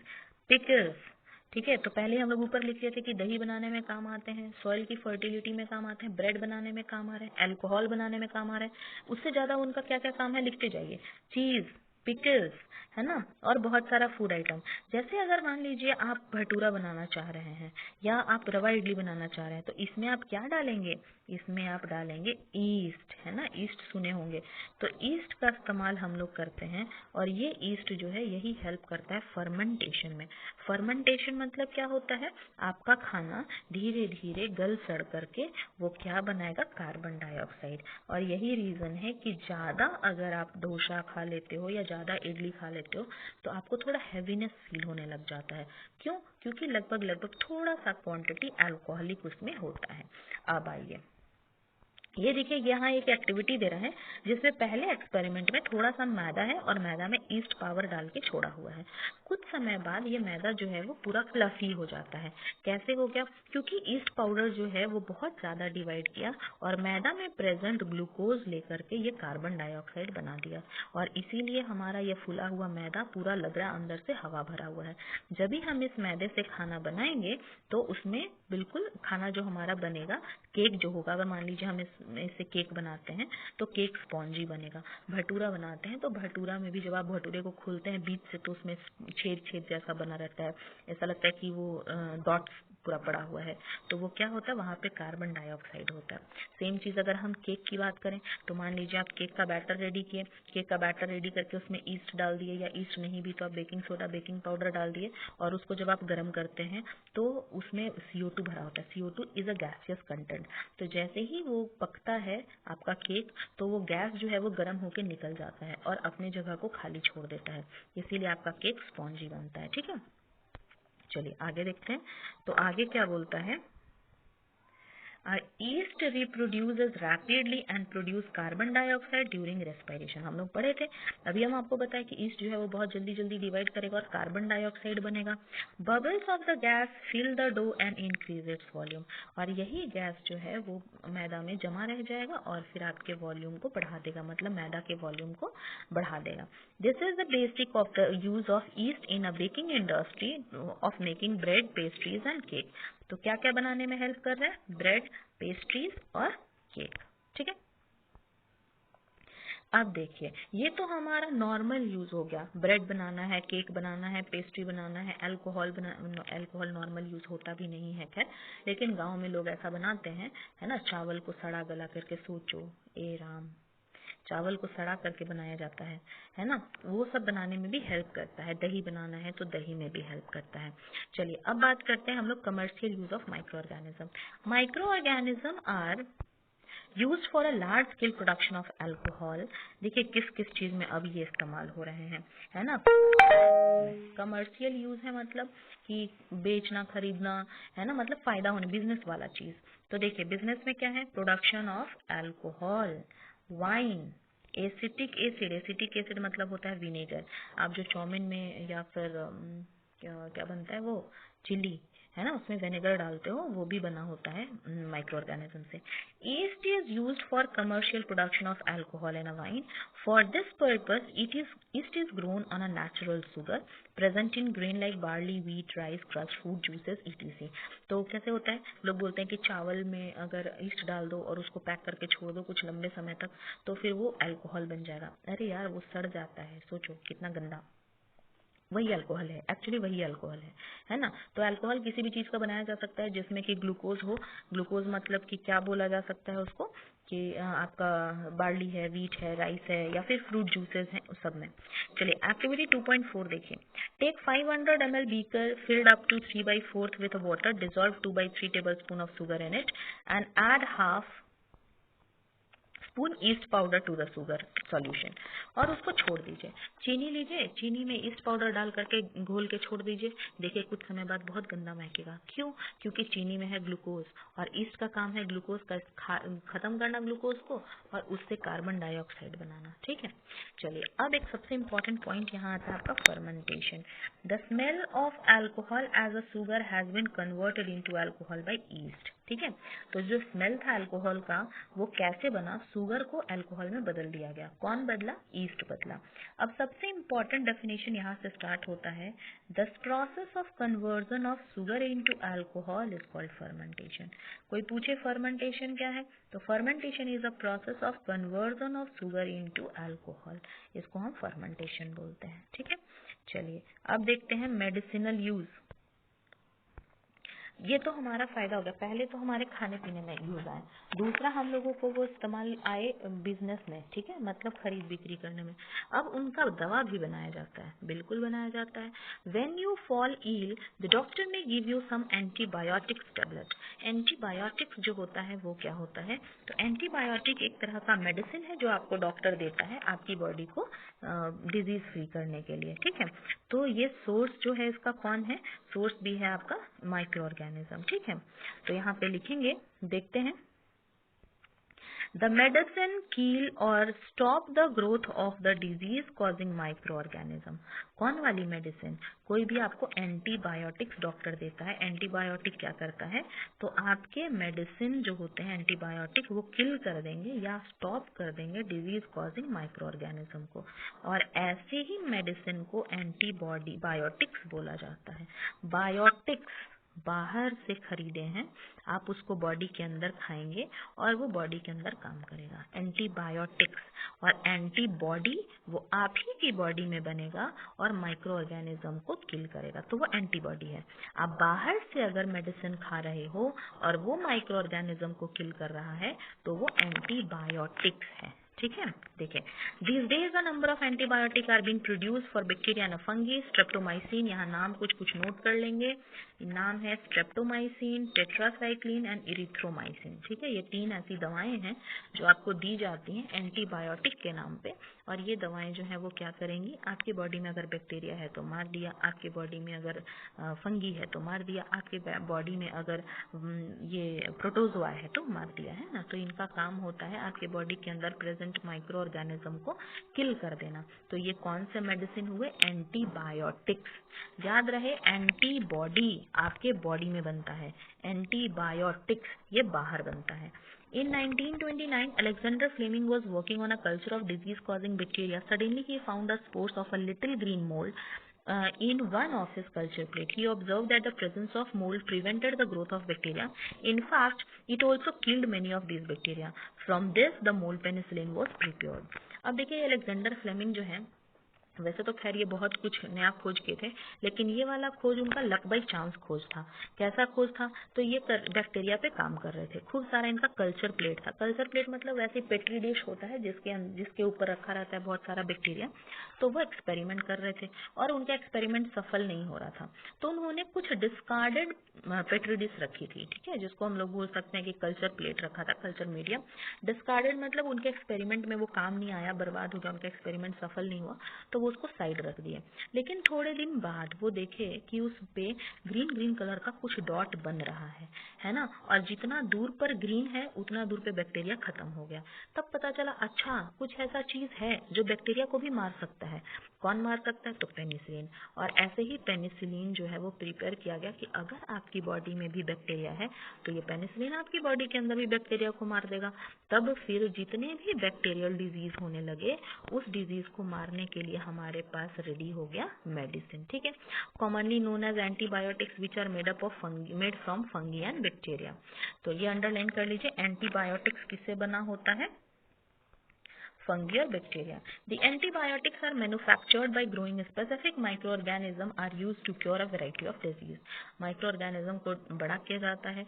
पिकल्स। ठीक है, तो पहले हम लोग ऊपर लिख रहे थे कि दही बनाने में काम आते हैं, सॉइल की फर्टिलिटी में काम आते हैं, ब्रेड बनाने में काम आ रहे हैं, अल्कोहल बनाने में काम आ रहे हैं। उससे ज्यादा उनका क्या क्या काम है लिखते जाइए। चीज, पिकल्स, है ना, और बहुत सारा फूड आइटम। जैसे अगर मान लीजिए आप भटूरा बनाना चाह रहे हैं या आप रवा इडली बनाना चाह रहे हैं, तो इसमें आप क्या डालेंगे, इसमें आप डालेंगे ईस्ट, है ना, ईस्ट सुने होंगे। तो ईस्ट का इस्तेमाल हम लोग करते हैं और ये ईस्ट जो है यही हेल्प करता है फर्मेंटेशन में। फर्मेंटेशन मतलब क्या होता है, आपका खाना धीरे धीरे गल सड़ करके वो क्या बनाएगा, कार्बन डाइऑक्साइड। और यही रीज़न है कि ज़्यादा अगर आप डोसा खा लेते हो या ज़्यादा इडली खा लेते हो तो आपको थोड़ा हैवीनेस फील होने लग जाता है। क्यों, क्योंकि लगभग थोड़ा सा क्वांटिटी अल्कोहलिक उसमें होता है। अब आइए, ये देखिए यहाँ एक एक्टिविटी दे रहा है जिसमें पहले एक्सपेरिमेंट में थोड़ा सा मैदा है और मैदा में ईस्ट पाउडर डाल के छोड़ा हुआ है। कुछ समय बाद ये मैदा जो है वो पूरा फ्लफी हो जाता है। कैसे हो गया, क्योंकि ईस्ट पाउडर जो है वो बहुत ज़्यादा डिवाइड किया और मैदा में प्रेजेंट ग्लूकोज लेकर के ये कार्बन डाइऑक्साइड बना दिया और इसीलिए हमारा ये फूला हुआ मैदा पूरा लग रहा अंदर से हवा भरा हुआ है। जब भी हम इस मैदे से खाना बनाएंगे तो उसमें बिल्कुल खाना जो हमारा बनेगा, केक जो होगा, अगर मान लीजिए हम इसमें से केक बनाते हैं तो केक स्पॉन्जी बनेगा। भटूरा बनाते हैं तो भटूरा में भी जब आप भटूरे को खोलते हैं बीच से तो उसमें छेद छेद जैसा बना रहता है, ऐसा लगता है कि वो डॉट्स पूरा पड़ा हुआ है, तो वो क्या होता है, वहाँ पे कार्बन डाइऑक्साइड होता है। सेम चीज़ अगर हम केक की बात करें तो मान लीजिए आप केक का बैटर रेडी किए, केक का बैटर रेडी करके उसमें ईस्ट डाल दिए या ईस्ट नहीं भी तो आप बेकिंग सोडा बेकिंग पाउडर डाल दिए और उसको जब आप गर्म करते हैं तो उसमें CO2 भरा होता है। CO2 is a gaseous content. तो जैसे ही वो पकता है आपका केक तो वो गैस जो है वो गर्म होकर निकल जाता है और अपनी जगह को खाली छोड़ देता है, इसीलिए आपका केक स्पॉन्जी बनता है। ठीक है, चलिए आगे देखते हैं। तो आगे क्या बोलता है, east reproduces rapidly and produce carbon dioxide during respiration। हम लोग पढ़े थे, अभी हम आपको बताएं कि ईस्ट जो है वो बहुत जल्दी जल्दी डिवाइड करेगा और कार्बन डाइऑक्साइड बनेगा। Bubbles of the gas fill the dough and increase its volume. और यही गैस जो है वो मैदा में जमा रह जाएगा और फिर आपके वॉल्यूम को बढ़ा देगा, मतलब मैदा के वॉल्यूम को बढ़ा देगा। This is the basic of the use of east in a baking industry of making bread, pastries and cake. तो क्या क्या बनाने में हेल्प कर रहा है, ब्रेड, पेस्ट्रीज और केक। ठीक है, अब देखिए ये तो हमारा नॉर्मल यूज हो गया, ब्रेड बनाना है, केक बनाना है, पेस्ट्री बनाना है, अल्कोहल नॉर्मल यूज होता भी नहीं है खैर, लेकिन गांव में लोग ऐसा बनाते हैं, है ना, चावल को सड़ा गला करके, सोचो ए राम, चावल को सड़ा करके बनाया जाता है ना, वो सब बनाने में भी हेल्प करता है। दही बनाना है तो दही में भी हेल्प करता है। चलिए अब बात करते हैं हम लोग commercial use of microorganism. Microorganism are use for a large scale production of alcohol. देखिए किस किस चीज में अब ये इस्तेमाल हो रहे हैं, है ना। कमर्शियल यूज है मतलब कि बेचना खरीदना, है ना, मतलब फायदा होने, बिजनेस वाला चीज। तो देखिए बिजनेस में क्या है, production of alcohol, wine, acetic acid मतलब होता है विनेगर। आप जो चाउमीन में या फिर क्या क्या बनता है वो चिली, है ना, उसमें विनेगर डालते हो, वो भी बना होता है माइक्रो ऑर्गेनिज्म से। East is used for commercial production of alcohol and wine. For this purpose east is grown on a natural sugar present in grain like barley, wheat, rice, crust, fruit juices, etc। तो कैसे होता है, लोग बोलते हैं कि चावल में अगर ईस्ट डाल दो और उसको पैक करके छोड़ दो कुछ लंबे समय तक तो फिर वो अल्कोहल बन जाएगा। अरे यार वो सड़ जाता है, सोचो कितना गंदा, वही अल्कोहल है, एक्चुअली वही अल्कोहल है ना। तो अल्कोहल किसी भी चीज़ का बनाया जा सकता है जिसमें कि ग्लूकोज हो। ग्लूकोज मतलब कि क्या बोला जा सकता है उसको, कि आपका बार्ली है, वीट है, राइस है या फिर फ्रूट जूसेस हैं, उस सब में। चलिए एक्टिविटी 2.4 देखिए। Take 500 ml beaker filled up to 3/4 with water, dissolve 2/3 tablespoon of sugar in it and add half spoon yeast powder to the sugar solution. और उसको छोड़ दीजिए, चीनी लीजिए, चीनी में ईस्ट पाउडर डाल करके घोल के छोड़ दीजिए। देखिए कुछ समय बाद बहुत गंदा महकेगा। क्यों, क्योंकि चीनी में है ग्लूकोज और ईस्ट का काम है ग्लूकोज का खत्म करना ग्लूकोज को और उससे कार्बन डाइऑक्साइड बनाना। ठीक है, चलिए अब एक सबसे इम्पोर्टेंट पॉइंट यहाँ आता है आपका fermentation. The smell of alcohol as a sugar has been converted into alcohol by yeast. ठीक है। तो जो स्मेल था अल्कोहल का वो कैसे बना, शुगर को अल्कोहल में बदल दिया गया। कौन बदला? ईस्ट बदला। अब सबसे इम्पोर्टेंट डेफिनेशन यहाँ से स्टार्ट होता है, the process of conversion of sugar into alcohol is called fermentation. कोई पूछे फर्मेंटेशन क्या है, तो fermentation is a process of conversion of sugar into alcohol, इसको हम फर्मेंटेशन बोलते हैं। ठीक है, चलिए अब देखते हैं मेडिसिनल यूज। ये तो हमारा फायदा हो गया, पहले तो हमारे खाने पीने में यूज आए, दूसरा हम लोगों को वो इस्तेमाल आए बिजनेस में, ठीक है, मतलब खरीद बिक्री करने में। अब उनका दवा भी बनाया जाता है, बिल्कुल बनाया जाता है। When you fall ill the doctor ने give you some antibiotics tablet. Antibiotics जो होता है वो क्या होता है, तो एंटीबायोटिक एक तरह का मेडिसिन है जो आपको डॉक्टर देता है आपकी बॉडी को डिजीज फ्री करने के लिए। ठीक है, तो ये सोर्स जो है इसका कौन है, सोर्स भी है आपका माइक्रो ऑर्गेनिज्म। ठीक है, तो यहाँ पे लिखेंगे, देखते हैं, द मेडिसिन किल और stop the growth of the disease causing micro organism. कौन वाली मेडिसिन, कोई भी आपको एंटीबायोटिक्स डॉक्टर देता है, एंटीबायोटिक क्या करता है, तो आपके मेडिसिन जो होते हैं एंटीबायोटिक वो किल कर देंगे या स्टॉप कर देंगे डिजीज कॉजिंग माइक्रो ऑर्गेनिज्म को, और ऐसे ही मेडिसिन को एंटीबॉडी बायोटिक्स बोला जाता है। बायोटिक्स बाहर से खरीदे हैं, आप उसको बॉडी के अंदर खाएंगे और वो बॉडी के अंदर काम करेगा, एंटीबायोटिक्स। और एंटीबॉडी वो आप ही की बॉडी में बनेगा और माइक्रो ऑर्गेनिज्म को किल करेगा, तो वो एंटीबॉडी है। आप बाहर से अगर मेडिसिन खा रहे हो और वो माइक्रो ऑर्गेनिज्म को किल कर रहा है तो वो एंटीबायोटिक्स है। ठीक है, देखिए, these days a number of antibiotic are being produced for bacteria and fungi, streptomycin, यहाँ नाम कुछ कुछ नोट कर लेंगे, नाम है स्ट्रेप्टोमाइसिन, टेट्रासाइक्लिन एंड इरिथ्रोमाइसिन। ठीक है, ये 3 ऐसी दवाएं हैं जो आपको दी जाती हैं एंटीबायोटिक के नाम पे, और ये दवाएं जो है वो क्या करेंगी, आपकी बॉडी में अगर बैक्टीरिया है तो मार दिया, आपके बॉडी में अगर फंगी है तो मार दिया, आपके बॉडी में अगर ये प्रोटोजोआ है तो मार दिया, है ना। तो इनका काम होता है आपके बॉडी के अंदर प्रेजेंट माइक्रो ऑर्गेनिज्म को किल कर देना। तो ये कौन से मेडिसिन हुए, एंटीबायोटिक्स। याद रहे, एंटीबॉडी आपके बॉडी में बनता है, एंटीबायोटिक्स ये बाहर बनता है। In 1929, Alexander Fleming was working on a culture of disease-causing bacteria. Suddenly, he found the spores of a little green mold in one of his culture plate. He observed that the presence of mold prevented the growth of bacteria. In fact, it also killed many of these bacteria. From this, the mold penicillin was prepared. अब देखिए, Alexander Fleming जो है, वैसे तो खैर ये बहुत कुछ नया खोज किए थे, लेकिन ये वाला खोज उनका लक बाई चांस खोज था। कैसा खोज था, तो ये बैक्टीरिया पे काम कर रहे थे, खूब सारा इनका कल्चर प्लेट था। कल्चर प्लेट मतलब वैसे पेट्री डिश होता है जिसके ऊपर रखा रहता है बहुत सारा बैक्टीरिया। तो वो एक्सपेरिमेंट कर रहे थे और उनका एक्सपेरिमेंट सफल नहीं हो रहा था, तो उन्होंने कुछ डिस्कार्डेड पेट्री डिश रखी थी, ठीक है, जिसको हम लोग बोल सकते हैं कि कल्चर प्लेट रखा था, कल्चर मीडियम। डिस्कार्डेड मतलब उनके एक्सपेरिमेंट में वो काम नहीं आया, बर्बाद हो गया, उनका एक्सपेरिमेंट सफल नहीं हुआ, तो वो उसको साइड रख दिए। लेकिन थोड़े दिन बाद वो देखे कि उस पे ग्रीन ग्रीन कलर का कुछ डॉट बन रहा है ना, और जितना दूर पर ग्रीन है उतना दूर पे बैक्टीरिया खत्म हो गया। तब पता चला, अच्छा कुछ ऐसा चीज है जो बैक्टीरिया को भी मार सकता है। कौन मार सकता है, तो पेनिसिलिन। और ऐसे ही पेनिसिलिन जो है वो प्रिपेयर किया गया कि अगर आपकी बॉडी में भी बैक्टीरिया है तो ये पेनिसिलिन आपकी बॉडी के अंदर भी बैक्टीरिया को मार देगा। तब फिर जितने भी बैक्टीरियल डिजीज होने लगे, उस डिजीज को मारने के लिए हमारे पास रेडी हो गया मेडिसिन। ठीक है, commonly known as antibiotics which are made from fungi and bacteria. तो ये अंडरलाइन कर लीजिए, एंटीबायोटिक्स किससे बना होता है, fungi or bacteria. The antibiotics are manufactured by growing specific microorganism are used to cure a variety of disease. Microorganism को बड़ा किया जाता है,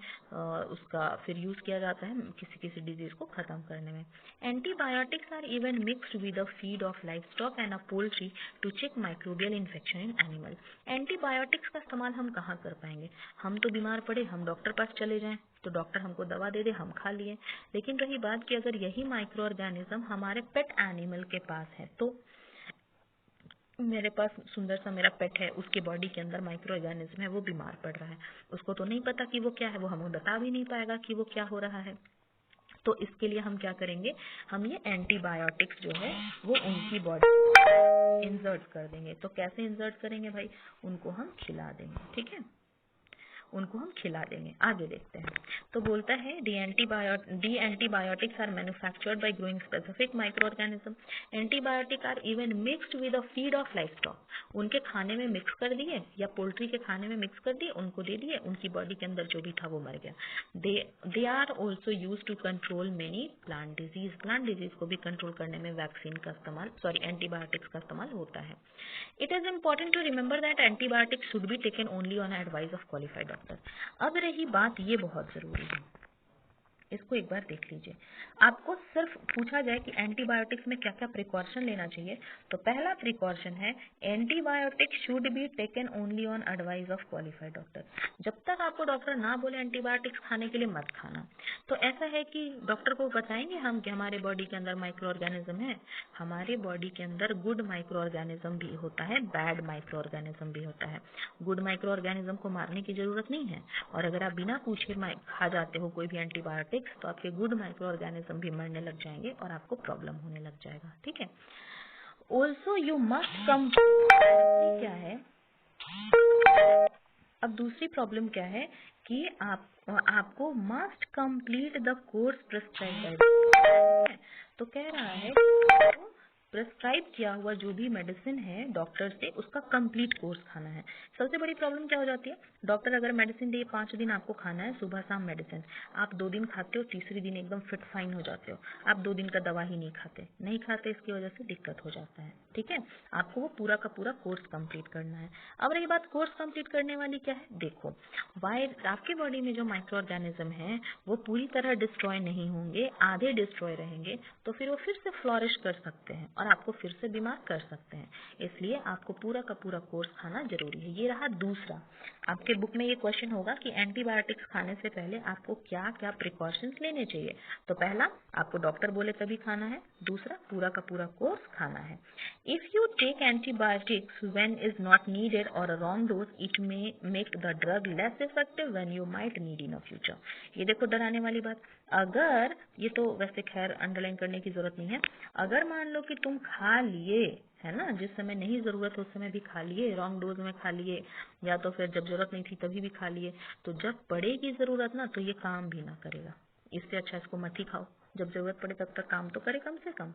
उसका फिर यूज किया जाता है किसी किसी डिजीज को खत्म करने में। Antibiotics are even mixed with the feed of livestock and a poultry to check microbial infection in animal. Antibiotics का इस्तेमाल हम कहाँ कर पाएंगे, हम तो बीमार पड़े, हम डॉक्टर पास चले जाएं तो डॉक्टर हमको दवा दे दे, हम खा लिए। लेकिन रही बात कि अगर यही माइक्रो ऑर्गेनिज्म हमारे पेट एनिमल के पास है, तो मेरे पास सुंदर सा मेरा पेट है, उसके बॉडी के अंदर माइक्रो ऑर्गेनिज्म है, वो बीमार पड़ रहा है, उसको तो नहीं पता कि वो क्या है, वो हमें बता भी नहीं पाएगा कि वो क्या हो रहा है। तो इसके लिए हम क्या करेंगे, हम ये एंटीबायोटिक्स जो है वो उनकी बॉडी इंसर्ट कर देंगे। तो कैसे इंसर्ट करेंगे भाई, उनको हम खिला देंगे। ठीक है, उनको हम खिला देंगे। आगे देखते हैं। तो बोलता है the antibiotics are manufactured by growing specific microorganism. Antibiotic are even mixed with a feed of livestock. उनके खाने में मिक्स कर दिए या पोल्ट्री के खाने में मिक्स कर दिए, उनको दे दिए, उनकी बॉडी के अंदर जो भी था वो मर गया। They are also use to control many plant disease. Plant disease को भी कंट्रोल करने में वैक्सीन का इस्तेमाल एंटीबायोटिक्स का इस्तेमाल होता है। It is important to remember that antibiotics should be taken only on advice of qualified doctor. अब रही बात, ये बहुत जरूरी है, इसको एक बार देख लीजिए। आपको सिर्फ पूछा जाए कि एंटीबायोटिक्स में क्या क्या प्रिकॉशन लेना चाहिए, तो पहला प्रिकॉशन है antibiotic should be taken only on advice of qualified doctor. जब तक आपको डॉक्टर ना बोले एंटीबायोटिक्स खाने के लिए मत खाना। तो ऐसा है कि डॉक्टर को बताएंगे हम कि हमारे बॉडी के अंदर माइक्रो ऑर्गेनिज्म है। हमारे बॉडी के अंदर गुड माइक्रो ऑर्गेनिज्म भी होता है, बैड माइक्रो ऑर्गेनिज्म भी होता है। गुड माइक्रो ऑर्गेनिज्म को मारने की जरूरत नहीं है, और अगर आप बिना पूछे खा जाते हो कोई भी एंटीबायोटिक तो आपके गुड माइक्रो ऑर्गेनिज्म भी मरने लग जाएंगे और आपको प्रॉब्लम होने लग जाएगा। ठीक है। ऑल्सो यू मस्ट कम, क्या है अब दूसरी प्रॉब्लम क्या है कि आपको must complete the course prescribe by, तो कह रहा है प्रिस्क्राइब किया हुआ जो भी मेडिसिन है डॉक्टर से, उसका कंप्लीट कोर्स खाना है। सबसे बड़ी प्रॉब्लम क्या हो जाती है, डॉक्टर अगर मेडिसिन दे 5 दिन आपको खाना है, सुबह शाम मेडिसिन, आप 2 दिन खाते हो, तीसरे दिन एकदम फिट फाइन हो जाते हो, आप 2 दिन का दवा ही नहीं खाते, इसकी वजह से दिक्कत हो जाता है। ठीक है, आपको वो पूरा का पूरा कोर्स कंप्लीट करना है। अब रही बात कोर्स कंप्लीट करने वाली क्या है, देखो आपके बॉडी में जो माइक्रो ऑर्गेनिज्म है वो पूरी तरह डिस्ट्रॉय नहीं होंगे, आधे डिस्ट्रॉय रहेंगे, तो फिर वो फिर से फ्लॉरिश कर सकते हैं और आपको फिर से बीमार कर सकते हैं। इसलिए आपको पूरा का पूरा कोर्स खाना जरूरी है। ये रहा दूसरा। आपके बुक में ये क्वेश्चन होगा कि एंटीबायोटिक्स खाने से पहले आपको क्या क्या प्रिकॉशंस लेने चाहिए। तो पहला, आपको डॉक्टर बोले तभी खाना है। दूसरा, पूरा का पूरा कोर्स खाना है। If you take antibiotics when is not needed और wrong dose, it may make the drug less effective when you might need in future. ये देखो डराने वाली बात। अगर ये तो वैसे खैर अंडरलाइन करने की जरूरत नहीं है, अगर मान लो कि तुम खा लिए है ना, जिस समय नहीं जरूरत उस समय भी खा लिए, रॉन्ग डोज में खा लिए, या तो फिर जब जरूरत नहीं थी तभी भी खा लिए, तो जब पड़ेगी जरूरत ना तो ये काम भी ना करेगा। इससे अच्छा इसको मत ही खाओ, जब जरूरत पड़े तब तक काम तो करे कम से कम।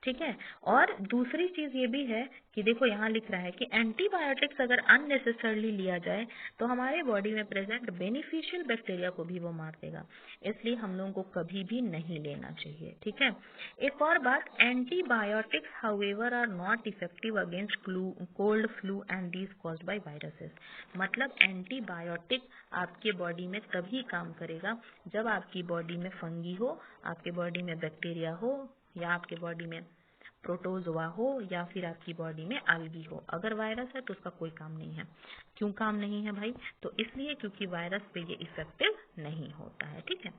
ठीक है। और दूसरी चीज ये भी है कि देखो यहाँ लिख रहा है कि एंटीबायोटिक्स अगर अननेसेसरली लिया जाए तो हमारे बॉडी में प्रेजेंट बेनिफिशियल बैक्टीरिया को भी वो मार देगा, इसलिए हम लोगों को कभी भी नहीं लेना चाहिए। ठीक है। एक और बात, antibiotics however are not effective against cold flu and these caused by viruses. मतलब एंटीबायोटिक आपके बॉडी में तभी काम करेगा जब आपकी बॉडी में फंगी हो, आपके बॉडी में बैक्टीरिया हो, या आपके बॉडी में प्रोटोजोआ हो, या फिर आपकी बॉडी में algae हो। अगर वायरस है तो उसका कोई काम नहीं है। क्यों काम नहीं है भाई, तो इसलिए क्योंकि वायरस पे ये इफेक्टिव नहीं होता है। ठीक है।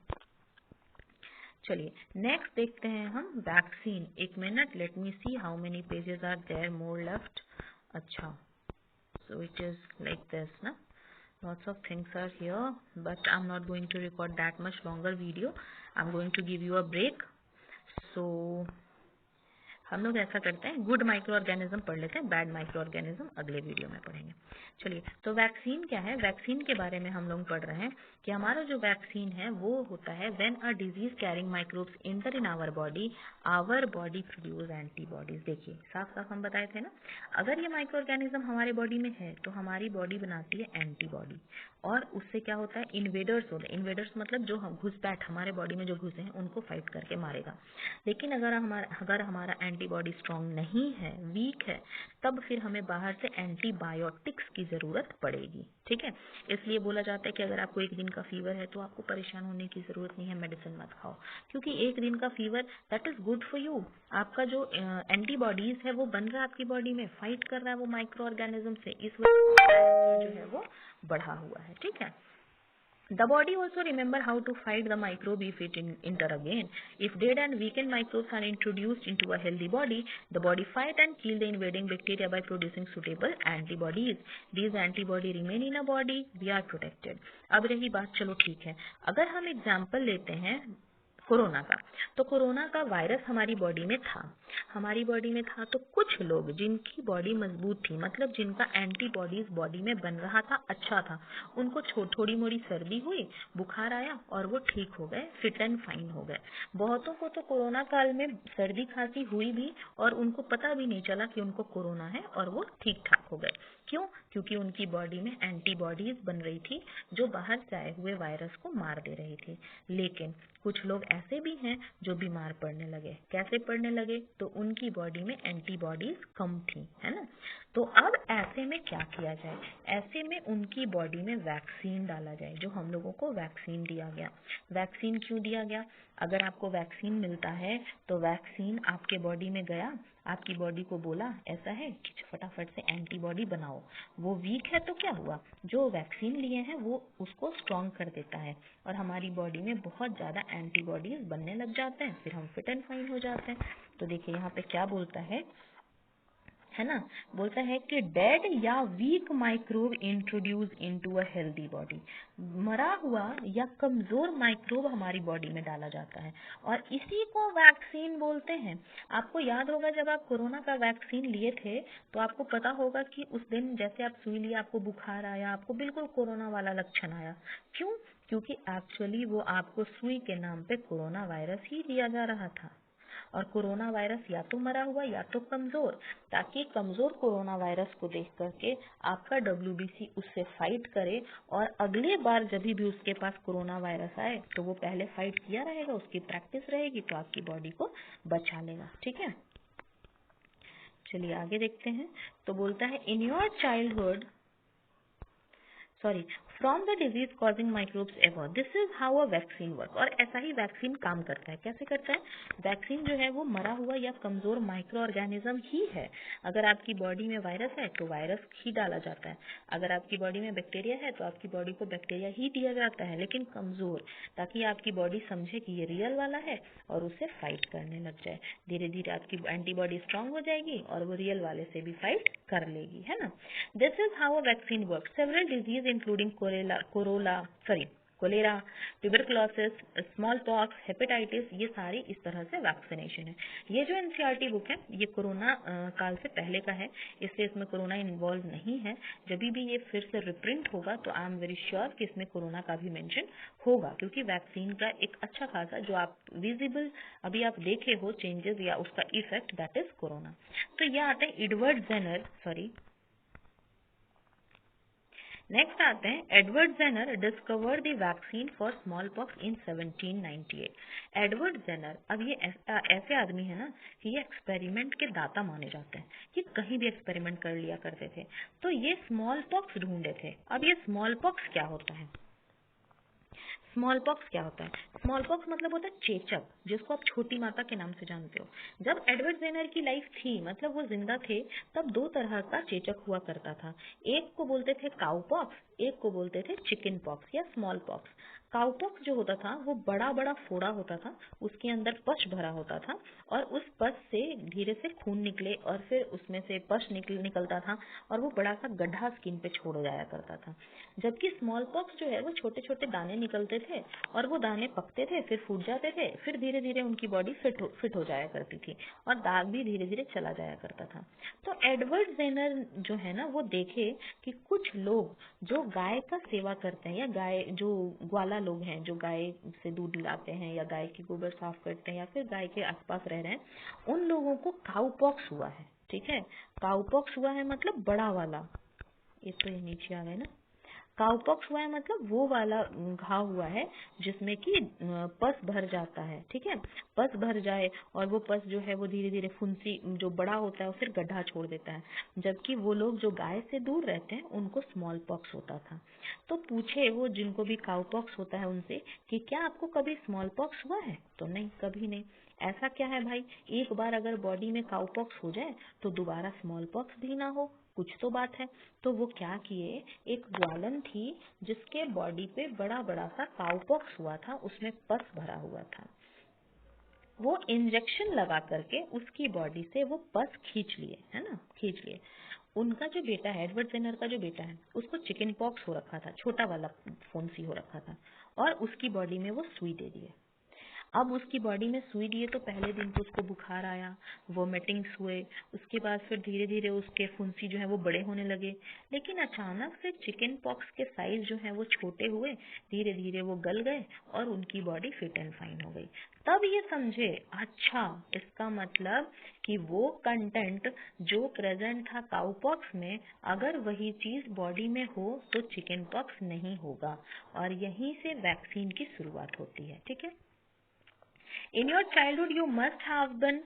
चलिए नेक्स्ट देखते हैं हम वैक्सीन। एक मिनट, let me see how many pages are there more left. अच्छा, so it is like this na, lots of things are here but I'm not going to record that much longer video. I'm going to give you a break. So हम लोग ऐसा करते हैं, good micro organism पढ़ लेते हैं, bad micro organism अगले video में पढ़ेंगे। चलिए, तो वैक्सीन क्या है, वैक्सीन के बारे में हम लोग पढ़ रहे हैं कि हमारा जो वैक्सीन है वो होता है when a disease carrying microbes enter in our body produce antibodies. देखिए साफ साफ हम बताए थे ना, अगर ये माइक्रो ऑर्गेनिज्म हमारे बॉडी में है तो हमारी बॉडी बनाती है एंटीबॉडी, और उससे क्या होता है, इन्वेडर्स होते हैं। इन्वेडर्स मतलब जो हम घुसपैठ हमारे बॉडी में जो घुसे हैं उनको फाइट करके मारेगा। लेकिन अगर हमारा एंटीबॉडी स्ट्रांग नहीं है, वीक है, तब फिर हमें बाहर से एंटीबायोटिक्स की जरूरत पड़ेगी। ठीक है। इसलिए बोला जाता है कि अगर आपको 1 दिन का फीवर है तो आपको परेशान होने की जरूरत नहीं है, मेडिसिन मत खाओ, क्योंकि 1 दिन का fever that is good for you. आपका जो एंटीबॉडीज है वो बन रहा है आपकी बॉडी में, फाइट कर रहा है वो माइक्रो ऑर्गेनिज्म से, इस वजह से जो है वो बढ़ा हुआ है। ठीक है। The body also remember how to fight the microbe if it enter again. If dead and weakened microbes are introduced into a healthy body, the body fight and kill the invading bacteria by producing suitable antibodies. These antibodies remain in a body, we are protected. अब रही बात, चलो ठीक है, अगर हम example लेते हैं कोरोना का। तो कोरोना का वायरस हमारी बॉडी में था, तो कुछ लोग जिनकी बॉडी मजबूत थी, मतलब जिनका एंटीबॉडीज बॉडी में बन रहा था, अच्छा था, उनको थोड़ी मोड़ी सर्दी हुई, बुखार आया और वो ठीक हो गए, फिट एंड फाइन हो गए। बहुतों को तो कोरोना काल में सर्दी खांसी हुई भी और उनको पता भी नहीं चला कि उनको कोरोना है और वो ठीक ठाक हो गए। क्यों? क्योंकि उनकी बॉडी में एंटीबॉडीज बन रही थी जो बाहर से आए हुए वायरस को मार दे रही थी। लेकिन कुछ लोग ऐसे भी हैं जो बीमार पड़ने लगे। कैसे पड़ने लगे? तो उनकी बॉडी में एंटीबॉडीज कम थी, है ना। तो अब ऐसे में क्या किया जाए? ऐसे में उनकी बॉडी में वैक्सीन डाला जाए, जो हम लोगों को वैक्सीन दिया गया। वैक्सीन क्यों दिया गया? अगर आपको वैक्सीन मिलता है तो वैक्सीन आपके बॉडी में गया, आपकी बॉडी को बोला ऐसा है कि फटाफट से एंटीबॉडी बनाओ। वो वीक है तो क्या हुआ? जो वैक्सीन लिए हैं वो उसको स्ट्रॉन्ग कर देता है और हमारी बॉडी में बहुत ज़्यादा एंटीबॉडीज बनने लग जाते हैं, फिर हम फिट एंड फाइन हो जाते हैं। तो देखिए यहाँ पे क्या बोलता है ना, बोलता है कि डेड या weak microbe introduce into a healthy body. मरा हुआ या कमजोर माइक्रोब हमारी बॉडी में डाला जाता है और इसी को वैक्सीन बोलते हैं। आपको याद होगा जब आप कोरोना का वैक्सीन लिए थे तो आपको पता होगा कि उस दिन जैसे आप सुई लिए, आपको बुखार आया, आपको बिल्कुल कोरोना वाला लक्षण आया। क्यों? क्योंकि एक्चुअली वो आपको सुई के नाम पे कोरोना वायरस ही दिया जा रहा था और कोरोना वायरस या तो मरा हुआ या तो कमजोर, ताकि कमजोर कोरोना वायरस को देख करके आपका WBC उससे फाइट करे और अगली बार जब भी उसके पास कोरोना वायरस आए तो वो पहले फाइट किया रहेगा, उसकी प्रैक्टिस रहेगी तो आपकी बॉडी को बचा लेगा। ठीक है, चलिए आगे देखते हैं। तो बोलता है in your childhood from the disease causing microbes ever, this is how a vaccine work. और ऐसा ही वैक्सीन काम करता है। कैसे करता है? वैक्सीन जो है वो मरा हुआ या कमजोर माइक्रो ऑर्गेनिज्म ही है। अगर आपकी बॉडी में वायरस है तो वायरस ही डाला जाता है, अगर आपकी बॉडी में बैक्टीरिया है तो आपकी बॉडी को बैक्टीरिया ही दिया जाता है, लेकिन कमजोर, ताकि आपकी बॉडी समझे कि ये रियल वाला है और उसे फाइट करने लग जाए। धीरे धीरे आपकी एंटीबॉडी स्ट्रांग हो जाएगी और वो रियल वाले से भी फाइट कर लेगी, है ना। This is how a vaccine work. Several disease including cholera, tuberculosis, smallpox, hepatitis, ये सारी इस तरह से वैक्सीनेशन है। ये जो एनसीईआरटी बुक है ये कोरोना काल से पहले का है, इसलिए इसमें कोरोना इन्वॉल्व नहीं है। जब भी ये फिर से रिप्रिंट होगा तो आई एम वेरी श्योर कि इसमें कोरोना का भी मेंशन होगा, क्योंकि वैक्सीन का एक अच्छा खासा जो आप विजिबल अभी आप देखे हो चेंजेस या उसका इफेक्ट, दैट इज कोरोना। तो ये आते हैं एडवर्ड जेनर, नेक्स्ट आते हैं Edward Jenner discover the vaccine for smallpox in 1798। Edward Jenner, अब ये ऐसे आदमी है ना कि ये एक्सपेरिमेंट के दाता माने जाते हैं, ये कहीं भी एक्सपेरिमेंट कर लिया करते थे। तो ये स्मॉल पॉक्स ढूंढे थे। अब ये स्मॉल पॉक्स क्या होता है? स्मॉल पॉक्स क्या होता है? स्मॉल पॉक्स मतलब होता है चेचक, जिसको आप छोटी माता के नाम से जानते हो। जब एडवर्ड जेनर की लाइफ थी, मतलब वो जिंदा थे, तब दो तरह का चेचक हुआ करता था। एक को बोलते थे काउ पॉक्स, एक को बोलते थे चिकन पॉक्स या स्मॉल पॉक्स। काउ पॉक्स जो होता था वो बड़ा बड़ा फोड़ा होता था, उसके अंदर पश भरा होता था और उस पश से धीरे से खून निकले और फिर उसमें से पश निकलता था और वो बड़ा सा गड्ढा स्किन पे छोड़ जाया करता था। जबकि स्मॉल पॉक्स जो है वो छोटे छोटे दाने निकलते थे और वो दाने पकते थे, फिर फूट जाते थे, फिर धीरे धीरे उनकी बॉडी फिट हो जाया करती थी और दाग भी धीरे धीरे चला जाया करता था। तो एडवर्ड जेनर जो है ना वो देखे कि कुछ लोग जो गाय का सेवा करते हैं या गाय जो ग्वाला लोग हैं, जो गाय से दूध लाते हैं या गाय की गोबर साफ करते हैं या फिर गाय के आसपास रह रहे हैं, उन लोगों को काउ पॉक्स हुआ है। ठीक है, काउ पॉक्स हुआ है मतलब बड़ा वाला, ये तो ये नीचे आ गए ना। काउपॉक्स हुआ है मतलब वो वाला घाव हुआ है जिसमें कि पस भर जाता है। ठीक है, पस भर जाए और वो पस जो है वो धीरे धीरे फुंसी जो बड़ा होता है वो फिर गड्ढा छोड़ देता है। जबकि वो लोग जो गाय से दूर रहते हैं उनको स्मॉल पॉक्स होता था। तो पूछे वो जिनको भी काउपॉक्स होता है उनसे कि क्या आपको कभी स्मॉल पॉक्स हुआ है? तो नहीं, कभी नहीं। ऐसा क्या है भाई, एक बार अगर बॉडी में काउपॉक्स हो जाए तो दोबारा स्मॉल पॉक्स भी ना हो, कुछ तो बात है। तो वो क्या किए, एक ग्वालन थी जिसके बॉडी पे बड़ा बड़ा सा काउपॉक्स हुआ था, उसमें पस भरा हुआ था। वो इंजेक्शन लगा करके उसकी बॉडी से वो पस खींच लिए, है ना, खींच लिए। उनका जो बेटा है, एडवर्ड जेनर का जो बेटा है, उसको चिकन पॉक्स हो रखा था, छोटा वाला फुंसी हो रखा था और उसकी बॉडी में वो सुई दे दिए। अब उसकी बॉडी में सुई दिए तो पहले दिन तो उसको बुखार आया, वोमिटिंग्स हुए, उसके बाद फिर धीरे धीरे उसके फुंसी जो है वो बड़े होने लगे। लेकिन अचानक से चिकन पॉक्स के साइज जो है वो छोटे हुए, धीरे धीरे वो गल गए और उनकी बॉडी फिट एंड फाइन हो गई। तब ये समझे, अच्छा इसका मतलब कि वो कंटेंट जो प्रेजेंट था काउपॉक्स में, अगर वही चीज बॉडी में हो तो चिकन पॉक्स नहीं होगा। और यहीं से वैक्सीन की शुरुआत होती है। ठीक है। In your childhood, you must have been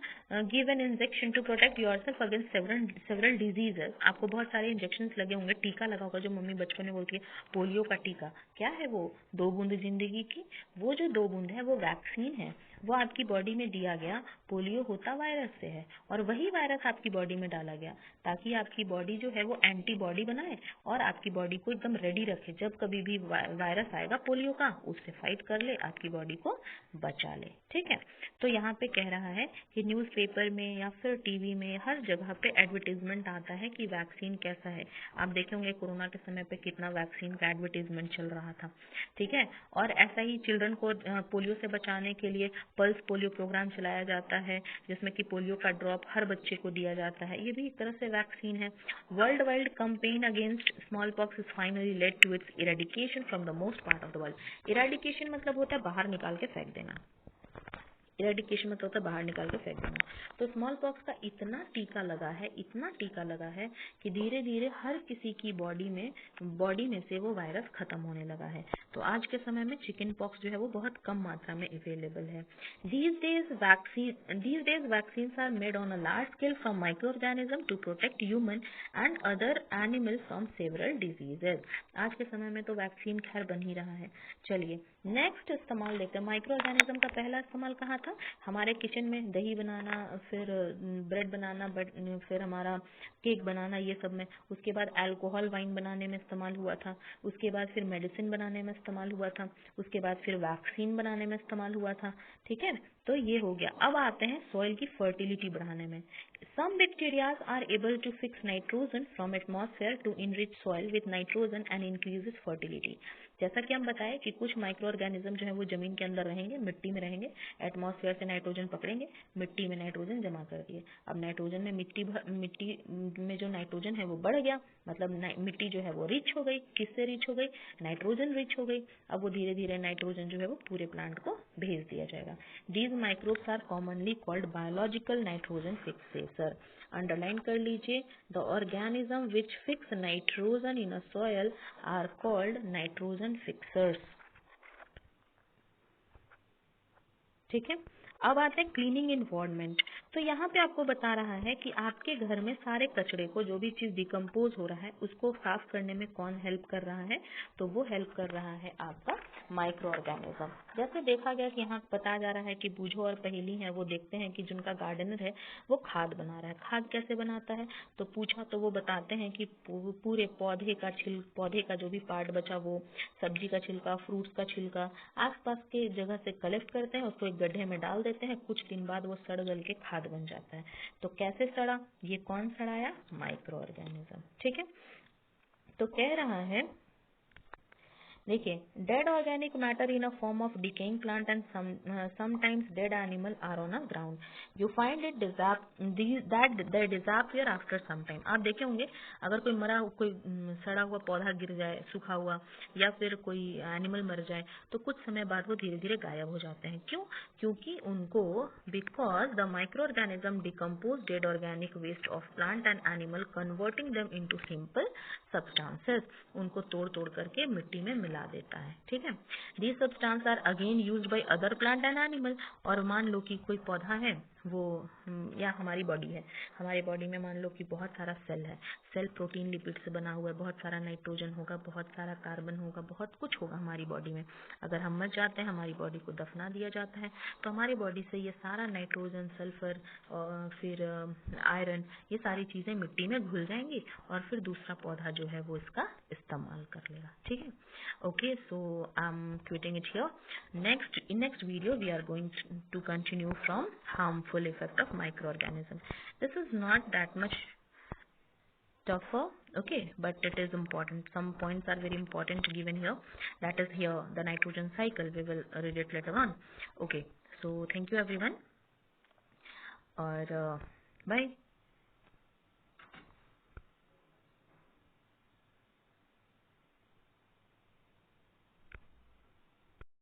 given injection to protect yourself against several diseases. आपको बहुत सारे इंजेक्शंस लगे होंगे, टीका लगा होगा, जो मम्मी बचपन में बोलती है पोलियो का टीका। क्या है वो? 2 बूंद जिंदगी की। वो जो 2 बूंद है वो वैक्सीन है, वो आपकी बॉडी में दिया गया। पोलियो होता वायरस से है और वही वायरस आपकी बॉडी में डाला गया ताकि आपकी बॉडी जो है वो एंटीबॉडी बनाए और आपकी बॉडी को एकदम रेडी रखे। जब कभी भी वायरस आएगा पोलियो का, उससे फाइट कर ले, आपकी बॉडी को बचा ले। ठीक है। तो यहाँ पे कह रहा है कि न्यूज़पेपर में या फिर टीवी में हर जगह पे एडवर्टीजमेंट आता है कि वैक्सीन कैसा है। आप देखे होंगे कोरोना के समय पे कितना वैक्सीन का एडवर्टीजमेंट चल रहा था। ठीक है। और ऐसा ही चिल्ड्रन को पोलियो से बचाने के लिए पल्स पोलियो प्रोग्राम चलाया जाता है, जिसमें कि पोलियो का ड्रॉप हर बच्चे को दिया जाता है। ये भी एक तरह से वैक्सीन है। Worldwide campaign against smallpox is finally led to its eradication from the most part of the world. Eradication मतलब होता है बाहर निकाल के फेंक देना। इरेडिकेशन मतलब होता है बाहर निकाल के फेंक देना। तो स्मॉल पॉक्स का इतना टीका लगा है, इतना टीका लगा है कि धीरे धीरे हर किसी की बॉडी में से वो वायरस खत्म होने लगा है। तो आज के समय में चिकन पॉक्स जो है वो बहुत कम मात्रा में अवेलेबल है। These days vaccines are made on a large scale from microorganisms to protect human and other animals from several diseases. आज के समय में तो वैक्सीन खैर बन ही रहा है। चलिए नेक्स्ट इस्तेमाल देखते हैं। माइक्रो ऑर्गेनिज्म का पहला इस्तेमाल कहाँ था? हमारे किचन में दही बनाना, फिर ब्रेड बनाना, फिर हमारा केक बनाना, ये सब में। उसके बाद अल्कोहल वाइन बनाने में इस्तेमाल हुआ था। उसके बाद फिर मेडिसिन बनाने में इस्तेमाल हुआ था। उसके बाद फिर वैक्सीन बनाने में इस्तेमाल हुआ था। ठीक है। तो ये हो गया। अब आते हैं सॉइल की फर्टिलिटी बढ़ाने में। Some bacteria are able to fix nitrogen from atmosphere to enrich soil with nitrogen and increases fertility. जैसा कि हम बताएं कि कुछ माइक्रो ऑर्गेनिज्म जो है वो जमीन के अंदर रहेंगे, मिट्टी में रहेंगे, एटमॉस्फेयर से नाइट्रोजन पकड़ेंगे, मिट्टी में नाइट्रोजन जमा कर दिए। अब नाइट्रोजन में मिट्टी में जो नाइट्रोजन है वो बढ़ गया, मतलब मिट्टी जो है वो रिच हो गई। किससे रिच हो गई? नाइट्रोजन रिच हो गई। अब वो धीरे धीरे नाइट्रोजन जो है वो पूरे प्लांट को भेज दिया जाएगा। These microbes are commonly called biological nitrogen fixer. Underline कर लीजिए, the organism which fix nitrogen in a soil are called nitrogen fixers. ठीक है। अब आते हैं क्लीनिंग इन्वायरमेंट। तो यहाँ पे आपको बता रहा है कि आपके घर में सारे कचरे को, जो भी चीज डिकम्पोज हो रहा है, उसको साफ करने में कौन हेल्प कर रहा है? तो वो हेल्प कर रहा है आपका माइक्रो ऑर्गेनिज्म। जैसे देखा गया कि यहाँ बताया जा रहा है कि बूझो और पहेली है, वो देखते हैं कि जिनका गार्डनर है वो खाद बना रहा है। खाद कैसे बनाता है? तो पूछा तो वो बताते हैं कि पूरे पौधे का जो भी पार्ट बचा, वो सब्जी का छिलका, फ्रूट्स का छिलका, आसपास के जगह से कलेक्ट करते हैं, उसको एक गड्ढे में डाल देते हैं। कुछ दिन बाद वो सड़ गल के खाद बन जाता है। तो कैसे सड़ा? ये कौन सड़ाया? Microorganism. ठीक है। तो कह रहा है, देखिए, dead organic matter in a form of decaying plant and sometimes dead animal are on a ground, you find it that they disappear after some time. आप देखे होंगे अगर कोई सड़ा हुआ पौधा गिर जाए, सूखा हुआ, या फिर कोई एनिमल मर जाए, तो कुछ समय बाद वो धीरे धीरे गायब हो जाते हैं। क्यों? क्योंकि उनको, because the microorganism decompose dead organic waste of plant and animal converting them into simple substances. उनको तोड़ तोड़ करके मिट्टी में मिला देता है। ठीक है। These substance are again used by other plant and animal. और मान लो कि कोई पौधा है, वो या हमारी बॉडी है, हमारे बॉडी में मान लो कि बहुत सारा सेल है, सेल प्रोटीन लिपिड से बना हुआ है, बहुत सारा नाइट्रोजन होगा, बहुत सारा कार्बन होगा, बहुत कुछ होगा हमारी बॉडी में। अगर हम मर जाते हैं, हमारी बॉडी को दफना दिया जाता है, तो हमारी बॉडी से ये सारा नाइट्रोजन, सल्फर और फिर आयरन, ये सारी चीजें मिट्टी में घुल जाएंगी और फिर दूसरा पौधा जो है वो इसका इस्तेमाल कर लेगा। ठीक है। Okay, so I am quitting it here. In next video we are going to continue from harmful effect of microorganism. This is not that much tougher, okay, but it is important. Some points are very important given here. That is here the nitrogen cycle. We will read it later on. Okay, So thank you everyone, और bye.